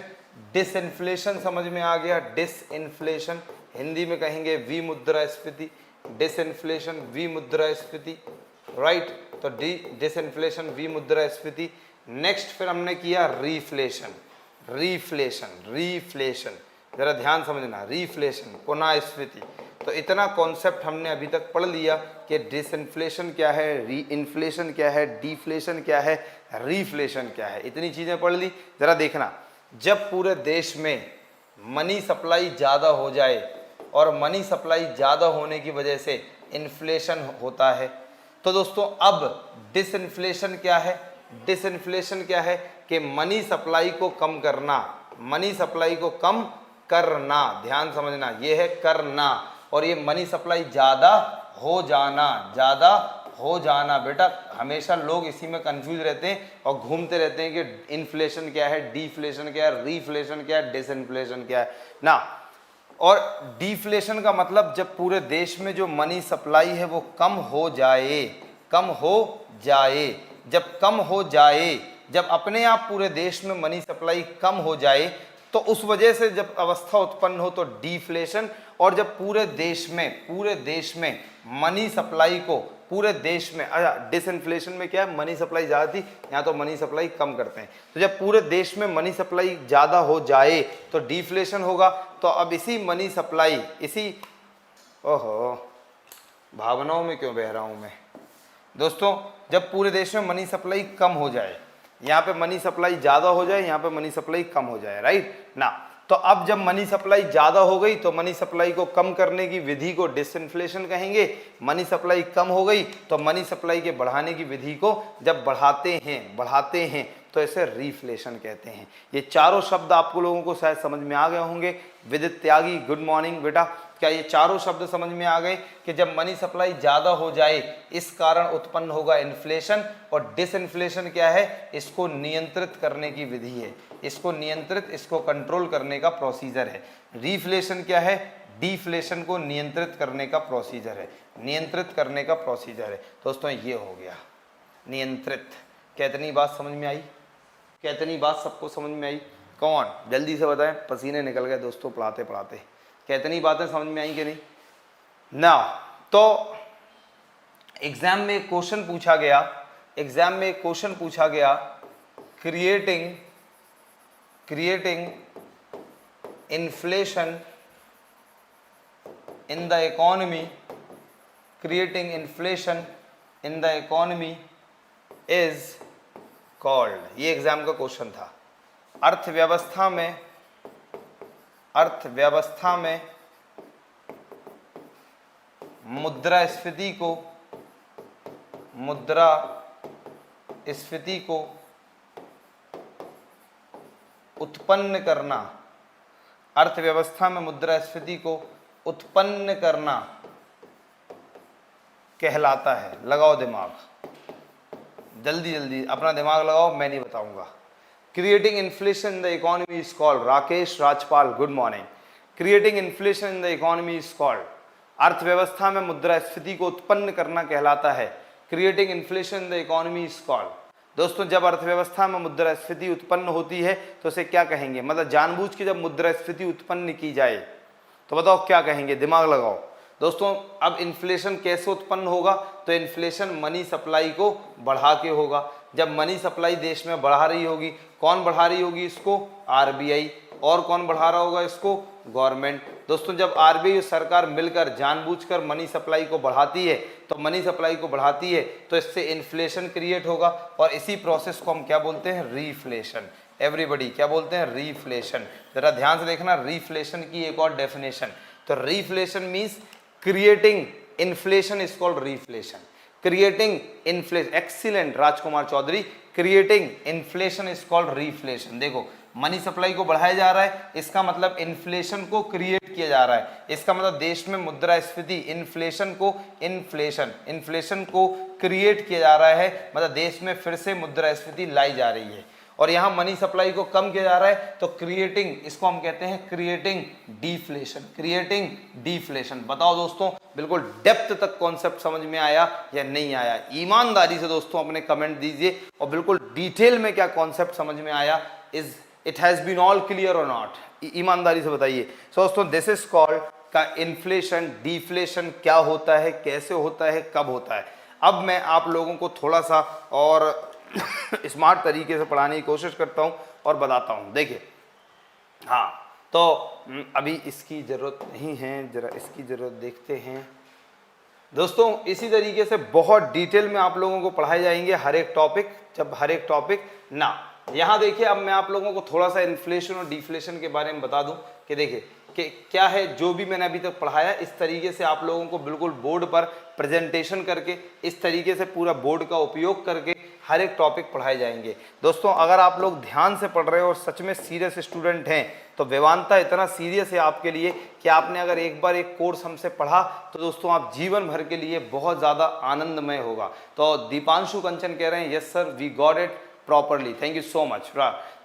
डिसइन्फ्लेशन समझ में आ गया, डिसइन्फ्लेशन हिंदी में कहेंगे विमुद्रास्फीति, डिसइन्फ्लेशन विमुद्रास्फीति, राइट। तो डिसइन्फ्लेशन विमुद्रास्फीति। नेक्स्ट फिर हमने किया रीफ्लेशन, रीफ्लेशन, रीफ्लेशन जरा ध्यान समझना, रीफ्लेशन पुनः स्फीति। तो इतना कॉन्सेप्ट हमने अभी तक पढ़ लिया कि डिसइन्फ्लेशन क्या है, री इन्फ्लेशन क्या है, डिफ्लेशन क्या है, रीफ्लेशन क्या है, इतनी चीज़ें पढ़ ली। ज़रा देखना, जब पूरे देश में मनी सप्लाई ज़्यादा हो जाए और मनी सप्लाई ज़्यादा होने की वजह से इन्फ्लेशन होता है, तो दोस्तों अब डिसइन्फ्लेशन क्या है, डिसइन्फ्लेशन क्या है कि मनी सप्लाई को कम करना, मनी सप्लाई को कम करना, ध्यान समझना, ये है करना। और ये मनी सप्लाई ज़्यादा हो जाना, ज़्यादा हो जाना। बेटा हमेशा लोग इसी में कंफ्यूज रहते हैं और घूमते रहते हैं कि इन्फ्लेशन क्या है, डिफ्लेशन क्या है, रीफ्लेशन क्या है, डिसइन्फ्लेशन क्या है ना। और डिफ्लेशन का मतलब जब पूरे देश में जो मनी सप्लाई है वो कम हो जाए, कम हो जाए, जब कम हो जाए, जब अपने आप पूरे देश में मनी सप्लाई कम हो जाए, तो उस वजह से जब अवस्था उत्पन्न हो तो डिफ्लेशन, और जब पूरे देश में मनी सप्लाई को पूरे देश में, डिसइंफ्लेशन में क्या है, मनी सप्लाई ज़्यादा थी, यहाँ तो मनी सप्लाई कम करते हैं, तो जब पूरे देश में मनी सप्लाई ज़्यादा हो जाए तो डिफ्लेशन होगा। तो अब इसी मनी सप्लाई, ओहो भावनाओं में क्यों बह रहा हूँ मैं दोस्तों, जब पूरे देश में मनी सप्लाई कम हो जाए, यहाँ पे मनी सप्लाई ज़्यादा हो जाए, यहाँ पे मनी सप्लाई कम हो जाए, राइट ना। तो अब जब मनी सप्लाई ज़्यादा हो गई तो मनी सप्लाई को कम करने की विधि को डिसइंफ्लेशन कहेंगे, मनी सप्लाई कम हो गई तो मनी सप्लाई के बढ़ाने की विधि को जब बढ़ाते हैं तो इसे रिफ्लेशन कहते हैं। ये चारों शब्द आपको लोगों को शायद समझ में आ गए होंगे। विदित त्यागी गुड मॉर्निंग बेटा, क्या ये चारों शब्द समझ में आ गए कि जब मनी सप्लाई ज़्यादा हो जाए इस कारण उत्पन्न होगा इन्फ्लेशन, और डिसइन्फ्लेशन क्या है, इसको नियंत्रित करने की विधि है, इसको कंट्रोल करने का प्रोसीजर है। रिफ्लेशन क्या है, डिफ्लेशन को नियंत्रित करने का प्रोसीजर है, दोस्तों ये हो गया नियंत्रित। कितनी बात समझ में आई, कितनी बात सबको समझ में आई, कौन जल्दी से बताएं, पसीने निकल गए दोस्तों पढ़ाते पढ़ाते। कितनी बातें समझ में आई कि नहीं ना। तो एग्जाम में एक क्वेश्चन पूछा गया, creating inflation in the economy, is called, ये एग्जाम का क्वेश्चन था। अर्थव्यवस्था में मुद्रास्फीति को उत्पन्न करना, अर्थव्यवस्था में मुद्रास्फीति को उत्पन्न करना कहलाता है। लगाओ दिमाग, जल्दी अपना दिमाग लगाओ, मैं नहीं बताऊंगा। Creating inflation in the economy is called, Rakesh Rajpal good morning. Creating inflation in the economy is called, अर्थव्यवस्था में मुद्रास्फीति को उत्पन्न करना कहलाता है। Creating inflation in the economy is called, दोस्तों जब अर्थव्यवस्था में मुद्रास्फीति उत्पन्न होती है तो उसे क्या कहेंगे, मतलब जानबूझ के जब मुद्रास्फीति उत्पन्न की जाए तो बताओ क्या कहेंगे, दिमाग लगाओ दोस्तों। अब इन्फ्लेशन कैसे उत्पन्न होगा, तो इन्फ्लेशन मनी सप्लाई को बढ़ा के होगा। जब मनी सप्लाई देश में बढ़ा रही होगी, कौन बढ़ा रही होगी इसको, आरबीआई, और कौन बढ़ा रहा होगा इसको, गवर्नमेंट। दोस्तों जब आरबीआई और सरकार मिलकर जानबूझकर मनी सप्लाई को बढ़ाती है तो इससे इन्फ्लेशन क्रिएट होगा, और इसी प्रोसेस को हम क्या बोलते हैं, रिफ्लेशन। एवरीबडी क्या बोलते हैं, रिफ्लेशन। जरा ध्यान से देखना, रिफ्लेशन की एक और डेफिनेशन, तो reflation means creating inflation is called reflation. Creating inflation, excellent Rajkumar Chaudhary, creating inflation is called reflation. देखो मनी सप्लाई को बढ़ाया जा रहा है, इसका मतलब इन्फ्लेशन को क्रिएट किया जा रहा है, इसका मतलब देश में मुद्रास्फीति, इन्फ्लेशन को क्रिएट किया जा रहा है, मतलब देश में फिर से मुद्रास्फीति लाई जा रही है। और यहाँ मनी सप्लाई को कम किया जा रहा है, तो क्रिएटिंग, इसको हम कहते हैं क्रिएटिंग डिफ्लेशन। बताओ दोस्तों बिल्कुल डेप्थ तक कॉन्सेप्ट समझ में आया या नहीं आया, ईमानदारी से दोस्तों अपने कमेंट दीजिए, और बिल्कुल डिटेल में क्या कॉन्सेप्ट समझ में आया, is it has been all clear और नॉट, ईमानदारी से बताइए। सो दोस्तों दिस इज कॉल्ड का इन्फ्लेशन, डिफ्लेशन क्या होता है, कैसे होता है, कब होता है। अब मैं आप लोगों को थोड़ा सा और स्मार्ट तरीके से पढ़ाने की कोशिश करता हूं और बताता हूं। देखिए हाँ, तो अभी इसकी ज़रूरत नहीं है, जरा इसकी ज़रूरत देखते हैं दोस्तों। इसी तरीके से बहुत डिटेल में आप लोगों को पढ़ाए जाएंगे हर एक टॉपिक ना। यहाँ देखिए अब मैं आप लोगों को थोड़ा सा इन्फ्लेशन और डिफ्लेशन के बारे में बता दूं कि देखिए कि क्या है, जो भी मैंने अभी तक पढ़ाया इस तरीके से आप लोगों को बिल्कुल बोर्ड पर प्रेजेंटेशन करके, इस तरीके से पूरा बोर्ड का उपयोग करके हर एक टॉपिक पढ़ाए जाएंगे। दोस्तों अगर आप लोग ध्यान से पढ़ रहे हो और सच में सीरियस स्टूडेंट हैं तो वेदांता इतना सीरियस है आपके लिए कि आपने अगर एक बार एक कोर्स हमसे पढ़ा तो दोस्तों आप जीवन भर के लिए बहुत ज़्यादा आनंदमय होगा। तो दीपांशु कंचन कह रहे हैं yes sir we got it, properly. Thank you so much.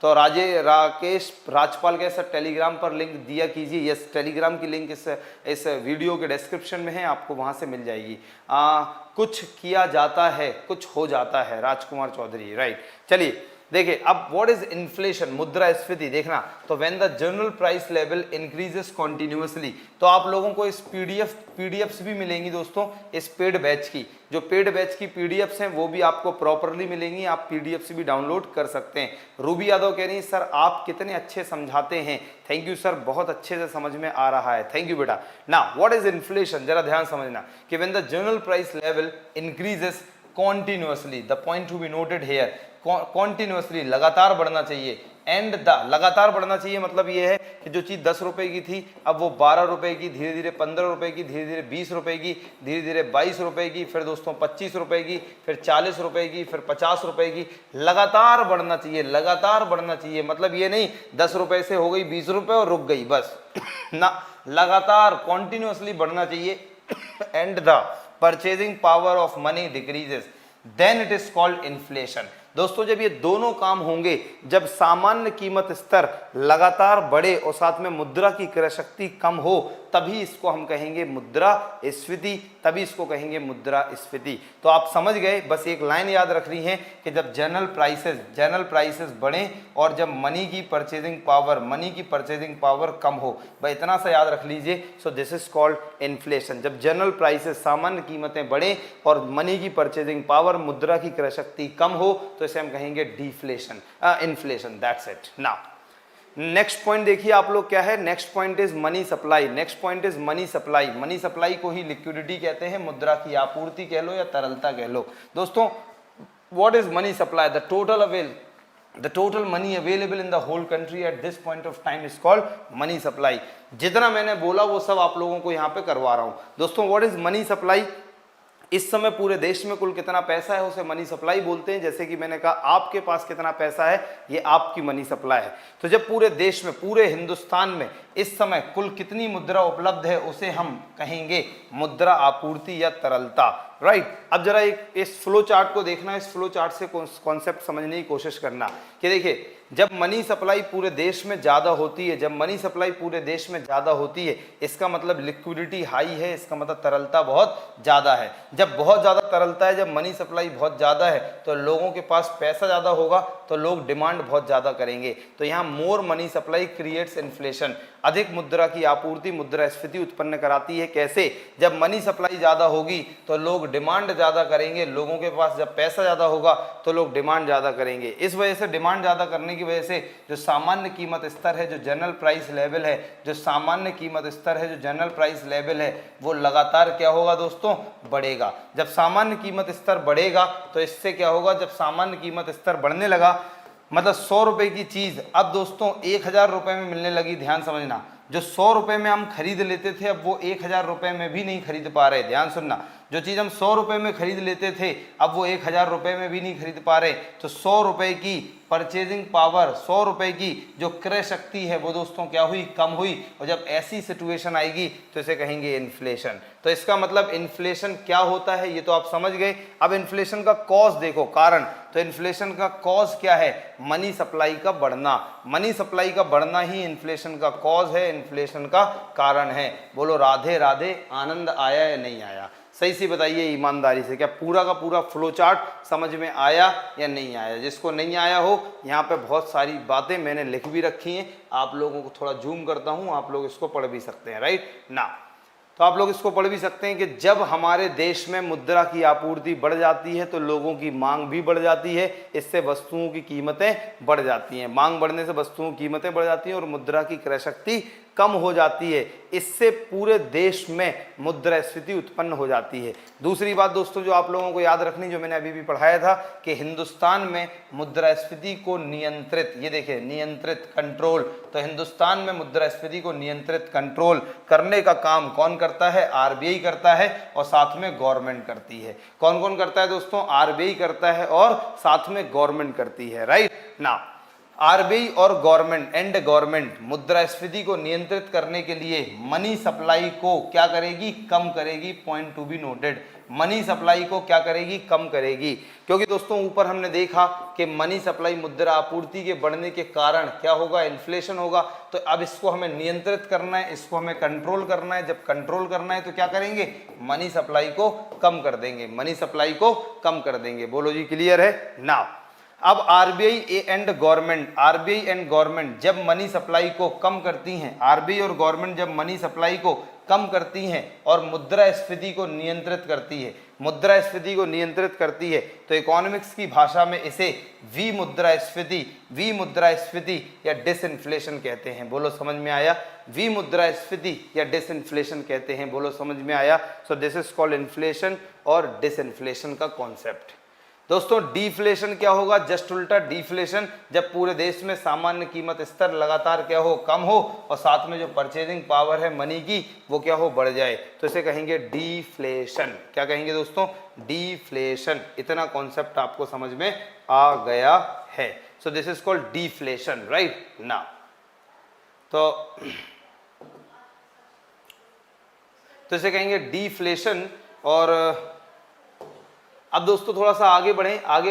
तो राकेश राजपाल के सर टेलीग्राम पर लिंक दिया कीजिए। यस, टेलीग्राम की लिंक इस वीडियो के डिस्क्रिप्शन में है, आपको वहां से मिल जाएगी। कुछ किया जाता है कुछ हो जाता है, राजकुमार चौधरी, राइट। चलिए देखिए अब व्हाट इज इन्फ्लेशन, मुद्रास्फीति देखना। तो when the general price level increases continuously, तो आप लोगों को इस पीडीएफ्स भी मिलेंगी दोस्तों, इस पेड बैच की, जो पेड बैच की पीडीएफ्स हैं वो भी आपको प्रॉपरली मिलेंगी, आप पीडीएफ से भी डाउनलोड कर सकते हैं। रूबी यादव कह रही है सर आप कितने अच्छे समझाते हैं। थैंक यू सर, बहुत अच्छे से समझ में आ रहा है, थैंक यू बेटा। ना व्हाट इज इन्फ्लेशन, जरा ध्यान समझना कि when the general price level increases continuously, the point to be noted here, continuously लगातार बढ़ना चाहिए, एंड द लगातार बढ़ना चाहिए मतलब ये है कि जो चीज 10 रुपए की थी अब वो 12 रुपए की, धीरे धीरे 15 रुपए की, धीरे धीरे 20 रुपए की, धीरे धीरे 22 रुपए की, फिर दोस्तों 25 रुपए की, फिर 40 रुपए की, फिर 50 रुपए की, लगातार बढ़ना चाहिए, लगातार बढ़ना चाहिए। मतलब ये नहीं 10 रुपए से हो गई 20 रुपए और रुक गई बस ना, लगातार कॉन्टिन्यूसली बढ़ना चाहिए। And the purchasing power of money decreases, then it is called inflation. दोस्तों जब ये दोनों काम होंगे, जब सामान्य कीमत स्तर लगातार बढ़े और साथ में मुद्रा की क्रय शक्ति कम हो, तभी इसको हम कहेंगे मुद्रास्फीति, तभी इसको कहेंगे मुद्रास्फीति। तो आप समझ गए, बस एक लाइन याद रख रही है कि जब जनरल प्राइसेस बढ़े और जब मनी की परचेजिंग पावर कम हो, भाई इतना सा याद रख लीजिए। सो दिस इज कॉल्ड इन्फ्लेशन। जब जनरल प्राइसेस सामान्य कीमतें बढ़े और मनी की परचेजिंग पावर मुद्रा की क्रय शक्ति कम हो, तो इसे हम कहेंगे deflation, inflation. That's it. Now next point देखिए आप लोग क्या है, next point is money supply. Next point is money supply. Money supply को ही लिक्विडिटी कहते हैं, मुद्रा की आपूर्ति कह लो या तरलता कह लो। दोस्तों what is money supply, the total money available in the whole country at this point of time is called money supply। जितना मैंने बोला वो सब आप लोगों को यहाँ पे करवा रहा हूँ। दोस्तों व्हाट इज मनी सप्लाई, इस समय पूरे देश में कुल कितना पैसा है उसे मनी सप्लाई बोलते हैं। जैसे कि मैंने कहा आपके पास कितना पैसा है ये आपकी मनी सप्लाई है। तो जब पूरे देश में, पूरे हिंदुस्तान में इस समय कुल कितनी मुद्रा उपलब्ध है उसे हम कहेंगे मुद्रा आपूर्ति या तरलता, राइट। अब जरा एक इस फ्लो चार्ट को देखना, इस फ्लो चार्ट से कॉन्सेप्ट समझने की कोशिश करना कि देखिए जब मनी सप्लाई पूरे देश में ज़्यादा होती है, जब मनी सप्लाई पूरे देश में ज़्यादा होती है इसका मतलब लिक्विडिटी हाई है, इसका मतलब तरलता बहुत ज़्यादा है। जब बहुत ज़्यादा तरलता है, जब मनी सप्लाई बहुत ज़्यादा है तो लोगों के पास पैसा ज़्यादा होगा तो लोग डिमांड बहुत ज़्यादा करेंगे। तो यहाँ more money supply creates inflation, अधिक मुद्रा की आपूर्ति मुद्रास्फीति उत्पन्न कराती है। कैसे, जब मनी सप्लाई ज़्यादा होगी तो लोग डिमांड ज़्यादा करेंगे, लोगों के पास जब पैसा ज़्यादा होगा तो लोग डिमांड ज़्यादा करेंगे। इस वजह से डिमांड ज़्यादा करने की वजह से जो सामान्य कीमत स्तर है, जो जनरल प्राइस लेवल है, जो सामान्य कीमत स्तर है, जो जनरल प्राइस लेवल है वो लगातार क्या होगा दोस्तों, बढ़ेगा। जब सामान्य कीमत स्तर बढ़ेगा तो इससे क्या होगा, जब सामान्य कीमत स्तर बढ़ने लगा मतलब 100 रुपए की चीज़ अब दोस्तों 1000 रुपए में मिलने लगी। ध्यान समझना, जो 100 रुपए में हम खरीद लेते थे अब वो 1000 रुपए में भी नहीं खरीद पा रहे। ध्यान सुनना, जो चीज़ हम 100 रुपए में खरीद लेते थे अब वो 1000 रुपए में भी नहीं खरीद पा रहे। तो 100 रुपए की परचेजिंग पावर, 100 रुपए की जो क्रय शक्ति है वो दोस्तों क्या हुई, कम हुई। और जब ऐसी सिचुएशन आएगी तो इसे कहेंगे इन्फ्लेशन। तो इसका मतलब इन्फ्लेशन क्या होता है ये तो आप समझ गए। अब इन्फ्लेशन का कॉज देखो, कारण। तो इन्फ्लेशन का कॉज क्या है, मनी सप्लाई का बढ़ना। मनी सप्लाई का बढ़ना ही इन्फ्लेशन का कॉज है, इन्फ्लेशन का कारण है। बोलो राधे राधे, आनंद आया या नहीं आया, सही से बताइए ईमानदारी से, क्या पूरा का पूरा फ्लो चार्ट समझ में आया या नहीं आया। जिसको नहीं आया हो यहाँ पे बहुत सारी बातें मैंने लिख भी रखी हैं, आप लोगों को थोड़ा जूम करता हूँ, आप लोग इसको पढ़ भी सकते हैं, राइट ना। तो आप लोग इसको पढ़ भी सकते हैं कि जब हमारे देश में मुद्रा की आपूर्ति बढ़ जाती है तो लोगों की मांग भी बढ़ जाती है, इससे वस्तुओं की कीमतें बढ़ जाती हैं। मांग बढ़ने से वस्तुओं की कीमतें बढ़ जाती हैं और मुद्रा की क्रय शक्ति कम हो जाती है। इससे पूरे देश में मुद्रास्फीति उत्पन्न हो जाती है। दूसरी बात दोस्तों जो आप लोगों को याद रखनी, जो मैंने अभी भी पढ़ाया था कि हिंदुस्तान में मुद्रास्फीति को नियंत्रित, ये देखिए नियंत्रित, कंट्रोल, तो हिंदुस्तान में मुद्रास्फीति को नियंत्रित कंट्रोल करने का काम कौन करता है, आरबीआई करता है और साथ में गवर्नमेंट करती है। कौन कौन करता है दोस्तों, आरबीआई करता है और साथ में गवर्नमेंट करती है, राइट ना। आरबीआई और गवर्नमेंट मुद्रास्फीति को नियंत्रित करने के लिए मनी सप्लाई को क्या करेगी, कम करेगी। Point to be noted, money supply को क्या करेगी, कम करेगी। क्योंकि दोस्तों ऊपर हमने देखा कि मनी सप्लाई मुद्रा आपूर्ति के बढ़ने के कारण क्या होगा, इन्फ्लेशन होगा। तो अब इसको हमें नियंत्रित करना है, इसको हमें कंट्रोल करना है। जब कंट्रोल करना है तो क्या करेंगे, मनी सप्लाई को कम कर देंगे, मनी सप्लाई को कम कर देंगे। बोलो जी, क्लियर है ना। अब आरबीआई एंड गवर्नमेंट जब मनी सप्लाई को कम करती हैं, आरबीआई और गवर्नमेंट जब मनी सप्लाई को कम करती हैं और मुद्रास्फीति को नियंत्रित करती है, मुद्रास्फीति को नियंत्रित करती है, तो इकोनॉमिक्स की भाषा में इसे विमुद्रास्फीति या डिसइंफ्लेशन कहते हैं। बोलो समझ में आया, विमुद्रास्फीति या डिसइंफ्लेशन कहते हैं। बोलो समझ में आया। सो दिस इज कॉल्ड इन्फ्लेशन और डिसइंफ्लेशन का कॉन्सेप्ट। दोस्तों डिफ्लेशन क्या होगा, जस्ट उल्टा डिफ्लेशन, जब पूरे देश में सामान्य कीमत स्तर लगातार क्या हो, कम हो और साथ में जो परचेजिंग पावर है मनी की वो क्या हो, बढ़ जाए, तो इसे कहेंगे डिफ्लेशन। क्या कहेंगे दोस्तों, डिफ्लेशन। इतना कॉन्सेप्ट आपको समझ में आ गया है। सो this is called deflation, right ना। तो इसे कहेंगे डिफ्लेशन। और अब दोस्तों थोड़ा सा आगे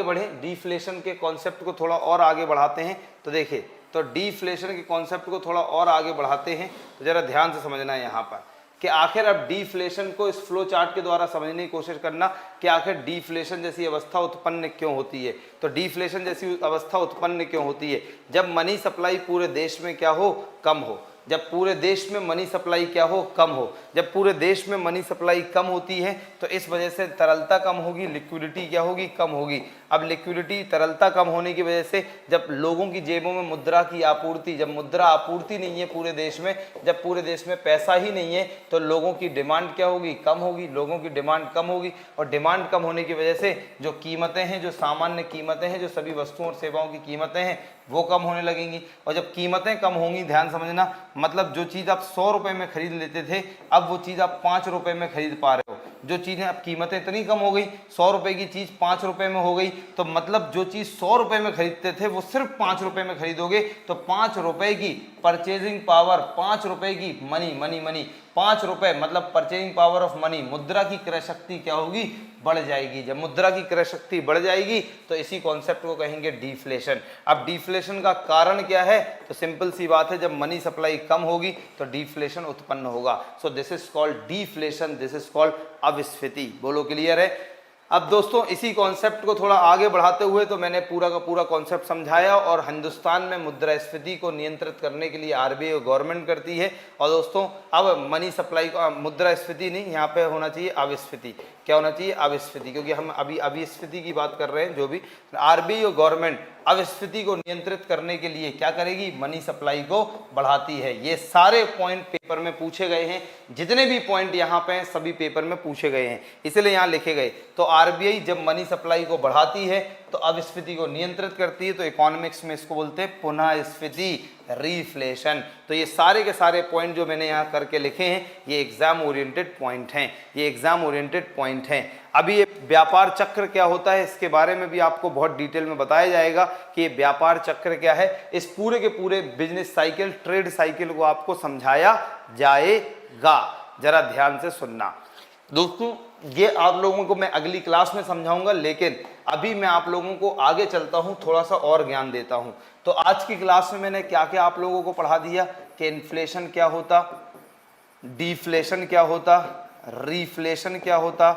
बढ़ें डिफ्लेशन के कॉन्सेप्ट को थोड़ा और आगे बढ़ाते हैं। तो देखिए, तो डिफ्लेशन के कॉन्सेप्ट को थोड़ा और आगे बढ़ाते हैं, तो जरा ध्यान से समझना है यहाँ पर कि आखिर अब डिफ्लेशन को इस फ्लो चार्ट के द्वारा समझने की कोशिश करना कि आखिर डिफ्लेशन जैसी अवस्था उत्पन्न क्यों होती है। तो डिफ्लेशन जैसी अवस्था उत्पन्न क्यों होती है, जब मनी सप्लाई पूरे देश में क्या हो, कम हो। जब पूरे देश में मनी सप्लाई क्या हो, कम हो। जब पूरे देश में मनी सप्लाई कम होती है तो इस वजह से तरलता कम होगी, लिक्विडिटी क्या होगी, कम होगी। अब लिक्विडिटी, तरलता कम होने की वजह से जब लोगों की जेबों में मुद्रा की आपूर्ति, जब मुद्रा आपूर्ति नहीं है पूरे देश में, जब पूरे देश में पैसा ही नहीं है, तो लोगों की डिमांड क्या होगी, कम होगी। लोगों की डिमांड कम होगी और डिमांड कम होने की वजह से जो कीमतें हैं, जो सामान्य कीमतें हैं, जो सभी वस्तुओं और सेवाओं की कीमतें हैं वो कम होने लगेंगी। और जब कीमतें कम होंगी, ध्यान समझना, मतलब जो चीज़ आप 100 रुपये में खरीद लेते थे, अब वो चीज़ आप 5 रुपये में खरीद पा रहे हो। जो चीज़ें अब कीमतें इतनी कम हो गई, 100 रुपये की चीज़ 5 रुपये में हो गई, तो मतलब जो चीज़ 100 रुपये में खरीदते थे वो सिर्फ 5 रुपये में खरीदोगे। तो 5 रुपये की परचेजिंग पावर, 5 रुपये की मनी 5 रुपये मतलब परचेजिंग पावर ऑफ मनी, मुद्रा की क्रय शक्ति क्या होगी, बढ़ जाएगी। जब मुद्रा की क्रय शक्ति बढ़ जाएगी तो इसी कॉन्सेप्ट को कहेंगे डिफ्लेशन। अब डिफ्लेशन का कारण क्या है, तो सिंपल सी बात है, जब मनी सप्लाई कम होगी तो डिफ्लेशन उत्पन्न होगा। So this is called deflation, this is called अविस्फीति। बोलो क्लियर है। अब दोस्तों इसी कॉन्सेप्ट को थोड़ा आगे बढ़ाते हुए तो मैंने पूरा का पूरा कॉन्सेप्ट समझाया और हिंदुस्तान में मुद्रास्फीति को नियंत्रित करने के लिए आरबीआई और गवर्नमेंट करती है। और दोस्तों अब मनी सप्लाई का, मुद्रास्फीति नहीं, यहाँ पे होना चाहिए अविस्फीति। क्या होना चाहिए, अविस्फीति, क्योंकि हम अभी अविस्फीति की बात कर रहे हैं। जो भी आरबीआई और गवर्नमेंट अविस्फीति को नियंत्रित करने के लिए क्या करेगी, मनी सप्लाई को बढ़ाती है। ये सारे पॉइंट पेपर में पूछे गए हैं, जितने भी पॉइंट यहाँ पे हैं सभी पेपर में पूछे गए हैं, इसलिए यहाँ लिखे गए। तो आरबीआई जब मनी सप्लाई को बढ़ाती है तो अविस्फीति को नियंत्रित करती है। तो इकोनॉमिक्स में इसको बोलते हैं पुनः स्फीति, रिफ्लेशन। तो ये सारे के सारे पॉइंट जो मैंने यहाँ करके लिखे हैं ये एग्जाम ओरिएंटेड पॉइंट हैं, ये एग्जाम ओरिएंटेड पॉइंट हैं। अभी ये व्यापार चक्र क्या होता है इसके बारे में भी आपको बहुत डिटेल में बताया जाएगा कि ये व्यापार चक्र क्या है। इस पूरे के पूरे बिजनेस साइकिल, ट्रेड साइकिल को आपको समझाया जाएगा। जरा ध्यान से सुनना दोस्तों, ये आप लोगों को मैं अगली क्लास में समझाऊंगा, लेकिन अभी मैं आप लोगों को आगे चलता हूं, थोड़ा सा और ज्ञान देता हूं। तो आज की क्लास में मैंने क्या क्या आप लोगों को पढ़ा दिया कि इन्फ्लेशन क्या होता, डिफ्लेशन क्या होता, रिफ्लेशन क्या होता,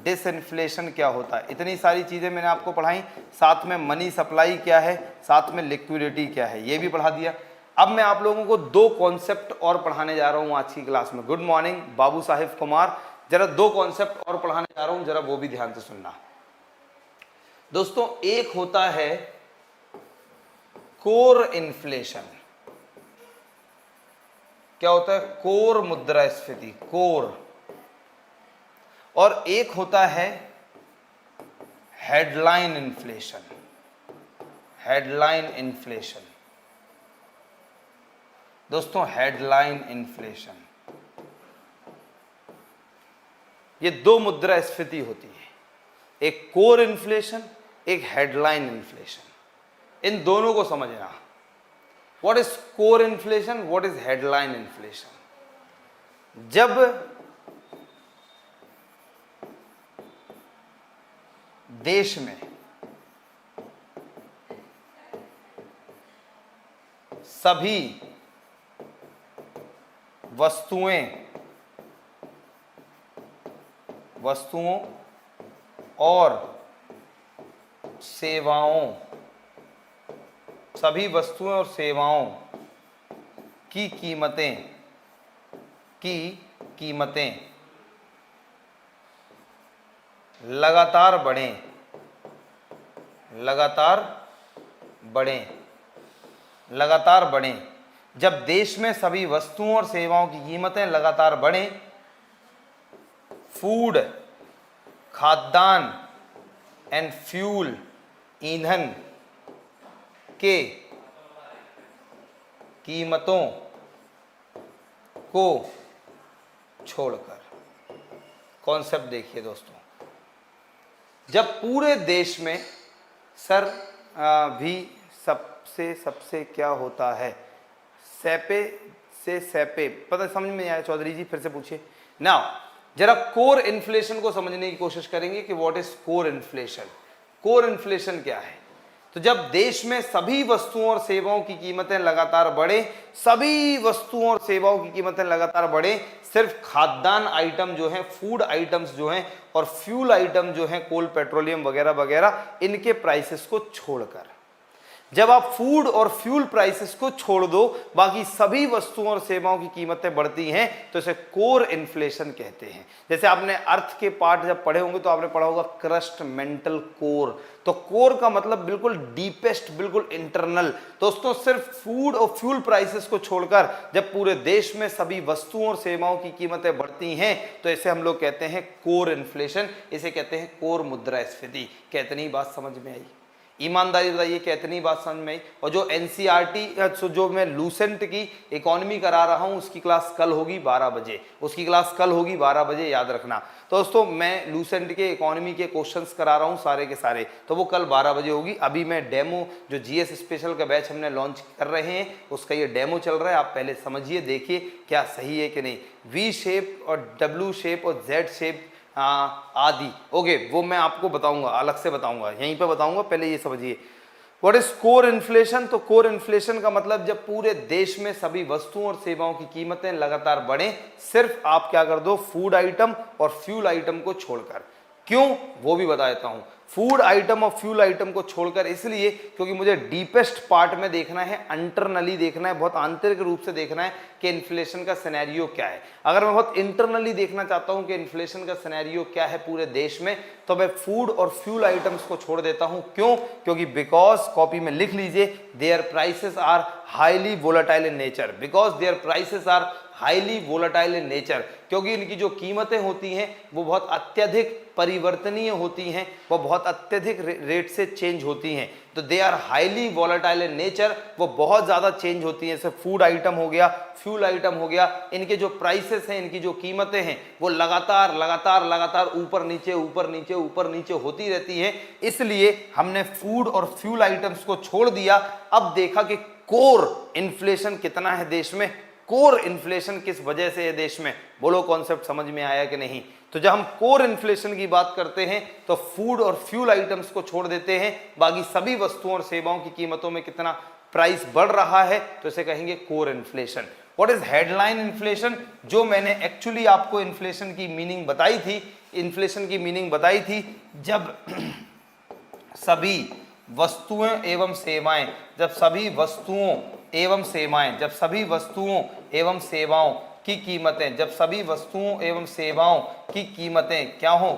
डिसइन्फ्लेशन क्या होता। इतनी सारी चीज़ें मैंने आपको पढ़ाई। साथ में मनी सप्लाई क्या है, साथ में लिक्विडिटी क्या है, ये भी पढ़ा दिया। अब मैं आप लोगों को 2 कॉन्सेप्ट और पढ़ाने जा रहा हूँ आज की क्लास में। गुड मॉर्निंग बाबू साहिब कुमार। जरा 2 कॉन्सेप्ट और पढ़ाने जा रहा हूं, जरा वो भी ध्यान से सुनना दोस्तों। एक होता है कोर इन्फ्लेशन। क्या होता है, कोर मुद्रास्फीति, कोर। और एक होता है हेडलाइन इन्फ्लेशन, हेडलाइन इन्फ्लेशन। दोस्तों हेडलाइन इन्फ्लेशन, ये 2 मुद्रास्फीति होती है, एक कोर इन्फ्लेशन, एक हेडलाइन इन्फ्लेशन। इन दोनों को समझना, what is core inflation, what is headline inflation? जब देश में सभी वस्तुओं और सेवाओं की कीमतें लगातार बढ़ें। जब देश में सभी वस्तुओं और सेवाओं की कीमतें लगातार बढ़ें, फूड, खाद्यान्न एंड फ्यूल, ईंधन के कीमतों को छोड़कर। कॉन्सेप्ट देखिए दोस्तों, जब पूरे देश में सर भी सबसे क्या होता है, सैपे से सैपे, पता समझ में आया? चौधरी जी फिर से पूछिए ना। जरा कोर इन्फ्लेशन को समझने की कोशिश करेंगे कि what is core inflation. Core inflation क्या है? तो जब देश में सभी वस्तुओं और सेवाओं की कीमतें लगातार बढ़े, सिर्फ खाद्यान्न आइटम जो हैं, फूड आइटम्स जो हैं और फ्यूल आइटम जो हैं, कोल, पेट्रोलियम वगैरह वगैरह, इनके प्राइसेस को छोड़कर। जब आप फूड और फ्यूल प्राइसेस को छोड़ दो, बाकी सभी वस्तुओं और सेवाओं की कीमतें बढ़ती हैं, तो इसे कोर इन्फ्लेशन कहते हैं। जैसे आपने अर्थ के पार्ट जब पढ़े होंगे तो आपने पढ़ा होगा क्रस्ट, मेंटल, कोर। तो कोर का मतलब बिल्कुल डीपेस्ट, बिल्कुल इंटरनल। दोस्तों सिर्फ फूड और फ्यूल प्राइसेस को छोड़कर जब पूरे देश में सभी वस्तुओं और सेवाओं की कीमतें बढ़ती हैं, तो इसे हम लोग कहते हैं कोर इन्फ्लेशन। इसे कहते हैं कोर मुद्रास्फीति। कितनी बात समझ में आई? ईमानदारी बताइए, कितनी बात समझ में आई? और जो एनसीईआरटी, जो मैं लूसेंट की इकोनॉमी करा रहा हूँ, उसकी क्लास कल होगी 12 बजे, याद रखना। तो दोस्तों मैं लूसेंट के इकोनॉमी के क्वेश्चंस करा रहा हूँ सारे के सारे, तो वो कल 12 बजे होगी। अभी मैं डेमो, जो जीएस स्पेशल का बैच हमने लॉन्च कर रहे हैं, उसका ये डेमो चल रहा है। आप पहले समझिए, देखिए क्या सही है कि नहीं। वी शेप और डब्ल्यू शेप और जेड शेप आदि, ओके, वो मैं आपको बताऊंगा, अलग से बताऊंगा, यहीं पे बताऊंगा। पहले ये समझिए व्हाट इज कोर इन्फ्लेशन। तो कोर इन्फ्लेशन का मतलब जब पूरे देश में सभी वस्तुओं और सेवाओं की कीमतें लगातार बढ़ें, सिर्फ आप क्या कर दो, फूड आइटम और फ्यूल आइटम को छोड़कर। क्यों, वो भी बता देता हूं। फूड आइटम और फ्यूल आइटम को छोड़कर इसलिए क्योंकि मुझे डीपेस्ट पार्ट में देखना है, इंटरनली देखना है, बहुत आंतरिक रूप से देखना है कि इन्फ्लेशन का सिनेरियो क्या है। अगर मैं बहुत इंटरनली देखना चाहता हूं कि इन्फ्लेशन का सिनेरियो क्या है पूरे देश में, तो मैं फूड और फ्यूल आइटम्स को छोड़ देता हूं। क्यों? क्योंकि बिकॉज, कॉपी में लिख लीजिए, their prices are highly volatile in nature. Because their prices are highly volatile in nature, क्योंकि इनकी जो कीमतें होती हैं वो बहुत अत्यधिक परिवर्तनीय होती हैं, वो बहुत अत्यधिक रेट से चेंज होती हैं। तो they are highly volatile in nature, वो बहुत ज़्यादा चेंज होती हैं। जैसे फूड आइटम हो गया, फ्यूल आइटम हो गया, इनके जो प्राइसेस हैं, इनकी जो कीमतें हैं, वो लगातार ऊपर नीचे होती रहती हैं। इसलिए हमने फूड और फ्यूल आइटम्स को छोड़ दिया। अब देखा कि कोर इन्फ्लेशन कितना है देश में, कोर इन्फ्लेशन किस वजह से है देश में। बोलो कॉन्सेप्ट समझ में आया कि नहीं? तो जब हम कोर इन्फ्लेशन की बात करते हैं तो फूड और फ्यूल आइटम्स को छोड़ देते हैं, बाकी सभी वस्तुओं और सेवाओं की कीमतों में कितना प्राइस बढ़ रहा है, तो इसे कहेंगे core inflation. What is headline inflation? जो मैंने एक्चुअली आपको इन्फ्लेशन की मीनिंग बताई थी, जब सभी वस्तुएं एवं सेवाएं, जब सभी वस्तुओं एवं सेवाओं की कीमतें, जब सभी वस्तुओं एवं सेवाओं की कीमतें क्या हो,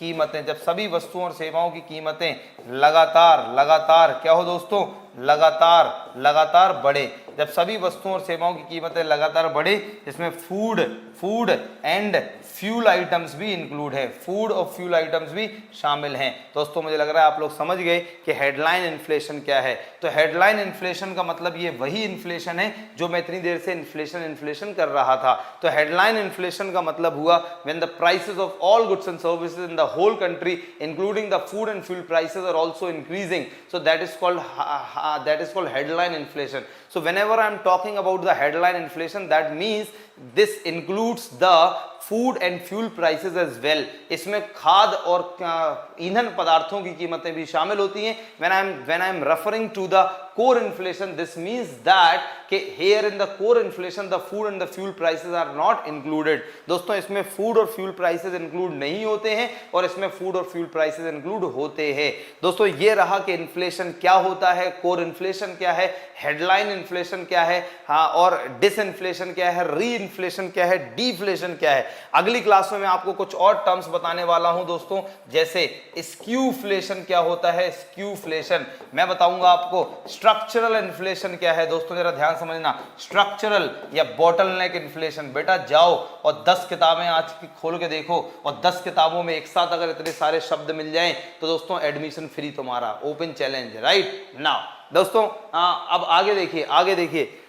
जब सभी वस्तुओं और सेवाओं की कीमतें लगातार क्या हो दोस्तों, लगातार बढ़े। जब सभी वस्तुओं और सेवाओं की कीमतें लगातार बढ़े, इसमें फूड एंड फ्यूल आइटम्स भी इंक्लूड है, फूड और फ्यूल आइटम्स भी शामिल हैं। दोस्तों मुझे लग रहा है आप लोग समझ गए कि हेडलाइन इन्फ्लेशन क्या है। तो हेडलाइन इन्फ्लेशन का मतलब ये वही इन्फ्लेशन है जो मैं इतनी देर से इन्फ्लेशन कर रहा था। तो हेडलाइन इन्फ्लेशन का मतलब हुआ when the prices of all goods and services in the whole country including the food and fuel prices are also increasing, so that is called headline inflation. So whenever I am talking about the headline inflation, that means this includes the food and fuel prices as well. इसमें खाद और ईंधन पदार्थों की कीमतें भी शामिल होती हैं। when I am referring to the core inflation, this means that कि here in the core inflation the food and the fuel prices are not included। दोस्तों इसमें फूड और फ्यूल प्राइसेस इंक्लूड नहीं होते हैं और इसमें फूड और फ्यूल प्राइसेस इंक्लूड होते हैं। दोस्तों ये रहा कि इन्फ्लेशन क्या होता है, कोर इन्फ्लेशन क्या है, हेडलाइन इन्फ्लेशन क्या है, हाँ, और डिसइन्फ्लेशन क्या है, री इन्फ्लेशन क्या है, डीफ्लेशन क्या है। अगली क्लास में मैं आपको कुछ और टर्म्स बताने वाला हूं दोस्तों, जैसे स्क्यूफ्लेशन क्या होता है, स्क्यूफ्लेशन मैं बताऊंगा आपको। स्ट्रक्चरल इन्फ्लेशन क्या है दोस्तों, जरा ध्यान समझना, स्ट्रक्चरल या बॉटलनेक इन्फ्लेशन। बेटा जाओ और 10 किताबें आज की खोल के देखो और 10 किताबों में एक साथ अगर इतने सारे शब्द मिल जाएं तो दोस्तों एडमिशन फ्री तुम्हारा, ओपन चैलेंज, राइट नाउ। दोस्तों अब आगे देखिए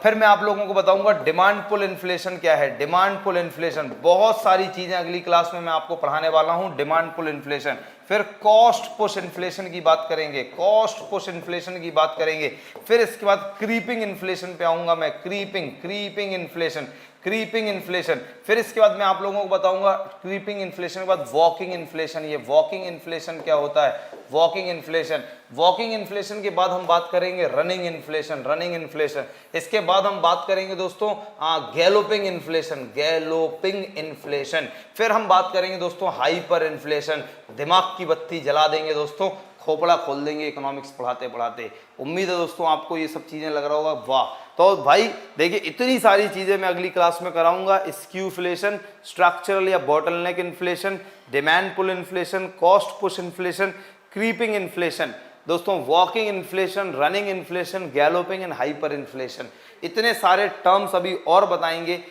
फिर मैं आप लोगों को बताऊंगा डिमांड पुल इन्फ्लेशन क्या है। डिमांड पुल इन्फ्लेशन, बहुत सारी चीजें अगली क्लास में मैं आपको पढ़ाने वाला हूं। डिमांड पुल इन्फ्लेशन, फिर कॉस्ट पुश इन्फ्लेशन की बात करेंगे, कॉस्ट पुश इन्फ्लेशन की बात करेंगे। फिर इसके बाद क्रीपिंग इन्फ्लेशन पे आऊंगा मैं, क्रीपिंग इन्फ्लेशन, क्रीपिंग इन्फ्लेशन। फिर इसके बाद मैं आप लोगों को बताऊंगा क्रीपिंग इन्फ्लेशन के बाद वॉकिंग इन्फ्लेशन। ये वॉकिंग इन्फ्लेशन क्या होता है, वॉकिंग इन्फ्लेशन। वॉकिंग इन्फ्लेशन के बाद हम बात करेंगे रनिंग इन्फ्लेशन। इसके बाद हम बात करेंगे दोस्तों गैलोपिंग इन्फ्लेशन। फिर हम बात करेंगे दोस्तों हाइपर इन्फ्लेशन। दिमाग की बत्ती जला देंगे दोस्तों, खोपड़ा खोल देंगे इकोनॉमिक्स पढ़ाते पढ़ाते। उम्मीद है दोस्तों आपको ये सब चीजें लग रहा होगा वाह। तो भाई देखिए इतनी सारी चीजें मैं अगली क्लास में कराऊंगा। स्क्यूफ्लेशन, स्ट्रक्चरल या bottleneck inflation, demand pull inflation, cost push inflation, creeping inflation, दोस्तों walking inflation, running inflation, galloping and hyper inflation, इतने सारे टर्म्स अभी और बताएंगे।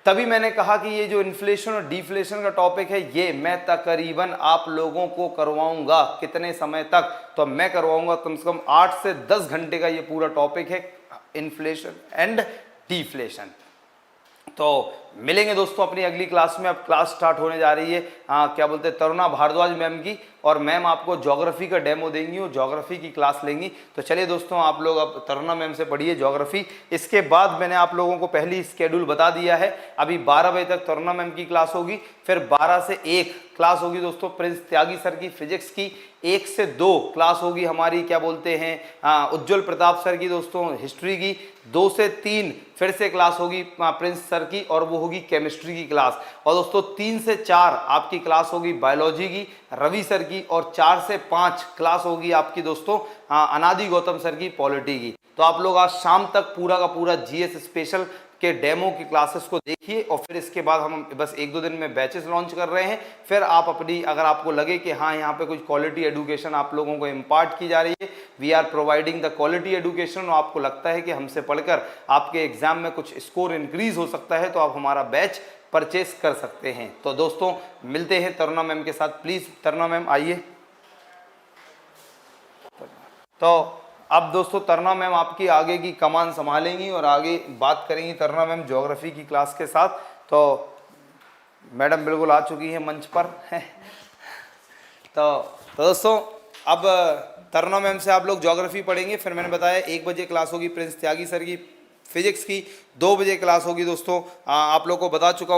तभी मैंने कहा कि ये जो इन्फ्लेशन और डिफ्लेशन का टॉपिक है ये मैं तकरीबन आप लोगों को करवाऊंगा कितने समय तक, तो मैं करवाऊंगा कम से कम 8 से 10 घंटे का ये पूरा टॉपिक है, इन्फ्लेशन एंड डिफ्लेशन। तो मिलेंगे दोस्तों अपनी अगली क्लास में। अब क्लास स्टार्ट होने जा रही है क्या बोलते हैं तरुणा भारद्वाज मैम की, और मैम आपको ज्योग्राफी का डेमो देंगी और ज्योग्राफी की क्लास लेंगी। तो चलिए दोस्तों आप लोग अब तरुणा मैम से पढ़िए ज्योग्राफी। इसके बाद मैंने आप लोगों को पहले ही स्केड्यूल बता दिया है, अभी 12 बजे तक तरुणा मैम की क्लास होगी, फिर 12 से 1 क्लास होगी दोस्तों प्रिंस त्यागी सर की फिजिक्स की, 1 से 2 क्लास होगी हमारी क्या बोलते हैं उज्जवल प्रताप सर की दोस्तों हिस्ट्री की, 2 से 3 फिर से क्लास होगी प्रिंस सर की और वो होगी केमिस्ट्री की क्लास, और दोस्तों 3 से 4 आपकी क्लास होगी बायोलॉजी की रवि सर की, और 4 से 5 क्लास होगी आपकी दोस्तों अनादि गौतम सर की पॉलिटी की। तो आप लोग आज शाम तक पूरा का पूरा जीएस स्पेशल के डेमो की क्लासेस को देखिए, और फिर इसके बाद हम बस 1-2 दिन में बैचेस लॉन्च कर रहे हैं। फिर आप अपनी अगर आपको लगे कि हाँ यहाँ पे कुछ क्वालिटी एडुकेशन आप लोगों को इम्पार्ट की जा रही है, we are providing the quality education, और आपको लगता है कि हमसे पढ़कर आपके एग्जाम में कुछ स्कोर इंक्रीज हो सकता है, तो आप हमारा बैच परचेस कर सकते हैं। तो दोस्तों मिलते हैं तरुणा मैम के साथ। प्लीज तरुणा मैम आइए। तो अब दोस्तों तरुणा मैम आपकी आगे की कमान संभालेंगी और आगे बात करेंगी तरुणा मैम ज्योग्राफी की क्लास के साथ। तो मैडम बिल्कुल आ चुकी हैं मंच पर तो दोस्तों अब तरुणा मैम से आप लोग ज्योग्राफी पढ़ेंगे। फिर मैंने बताया 1 बजे क्लास होगी प्रिंस त्यागी सर की फिजिक्स की, 2 बजे क्लास होगी दोस्तों आप लोग को बता चुका हूँ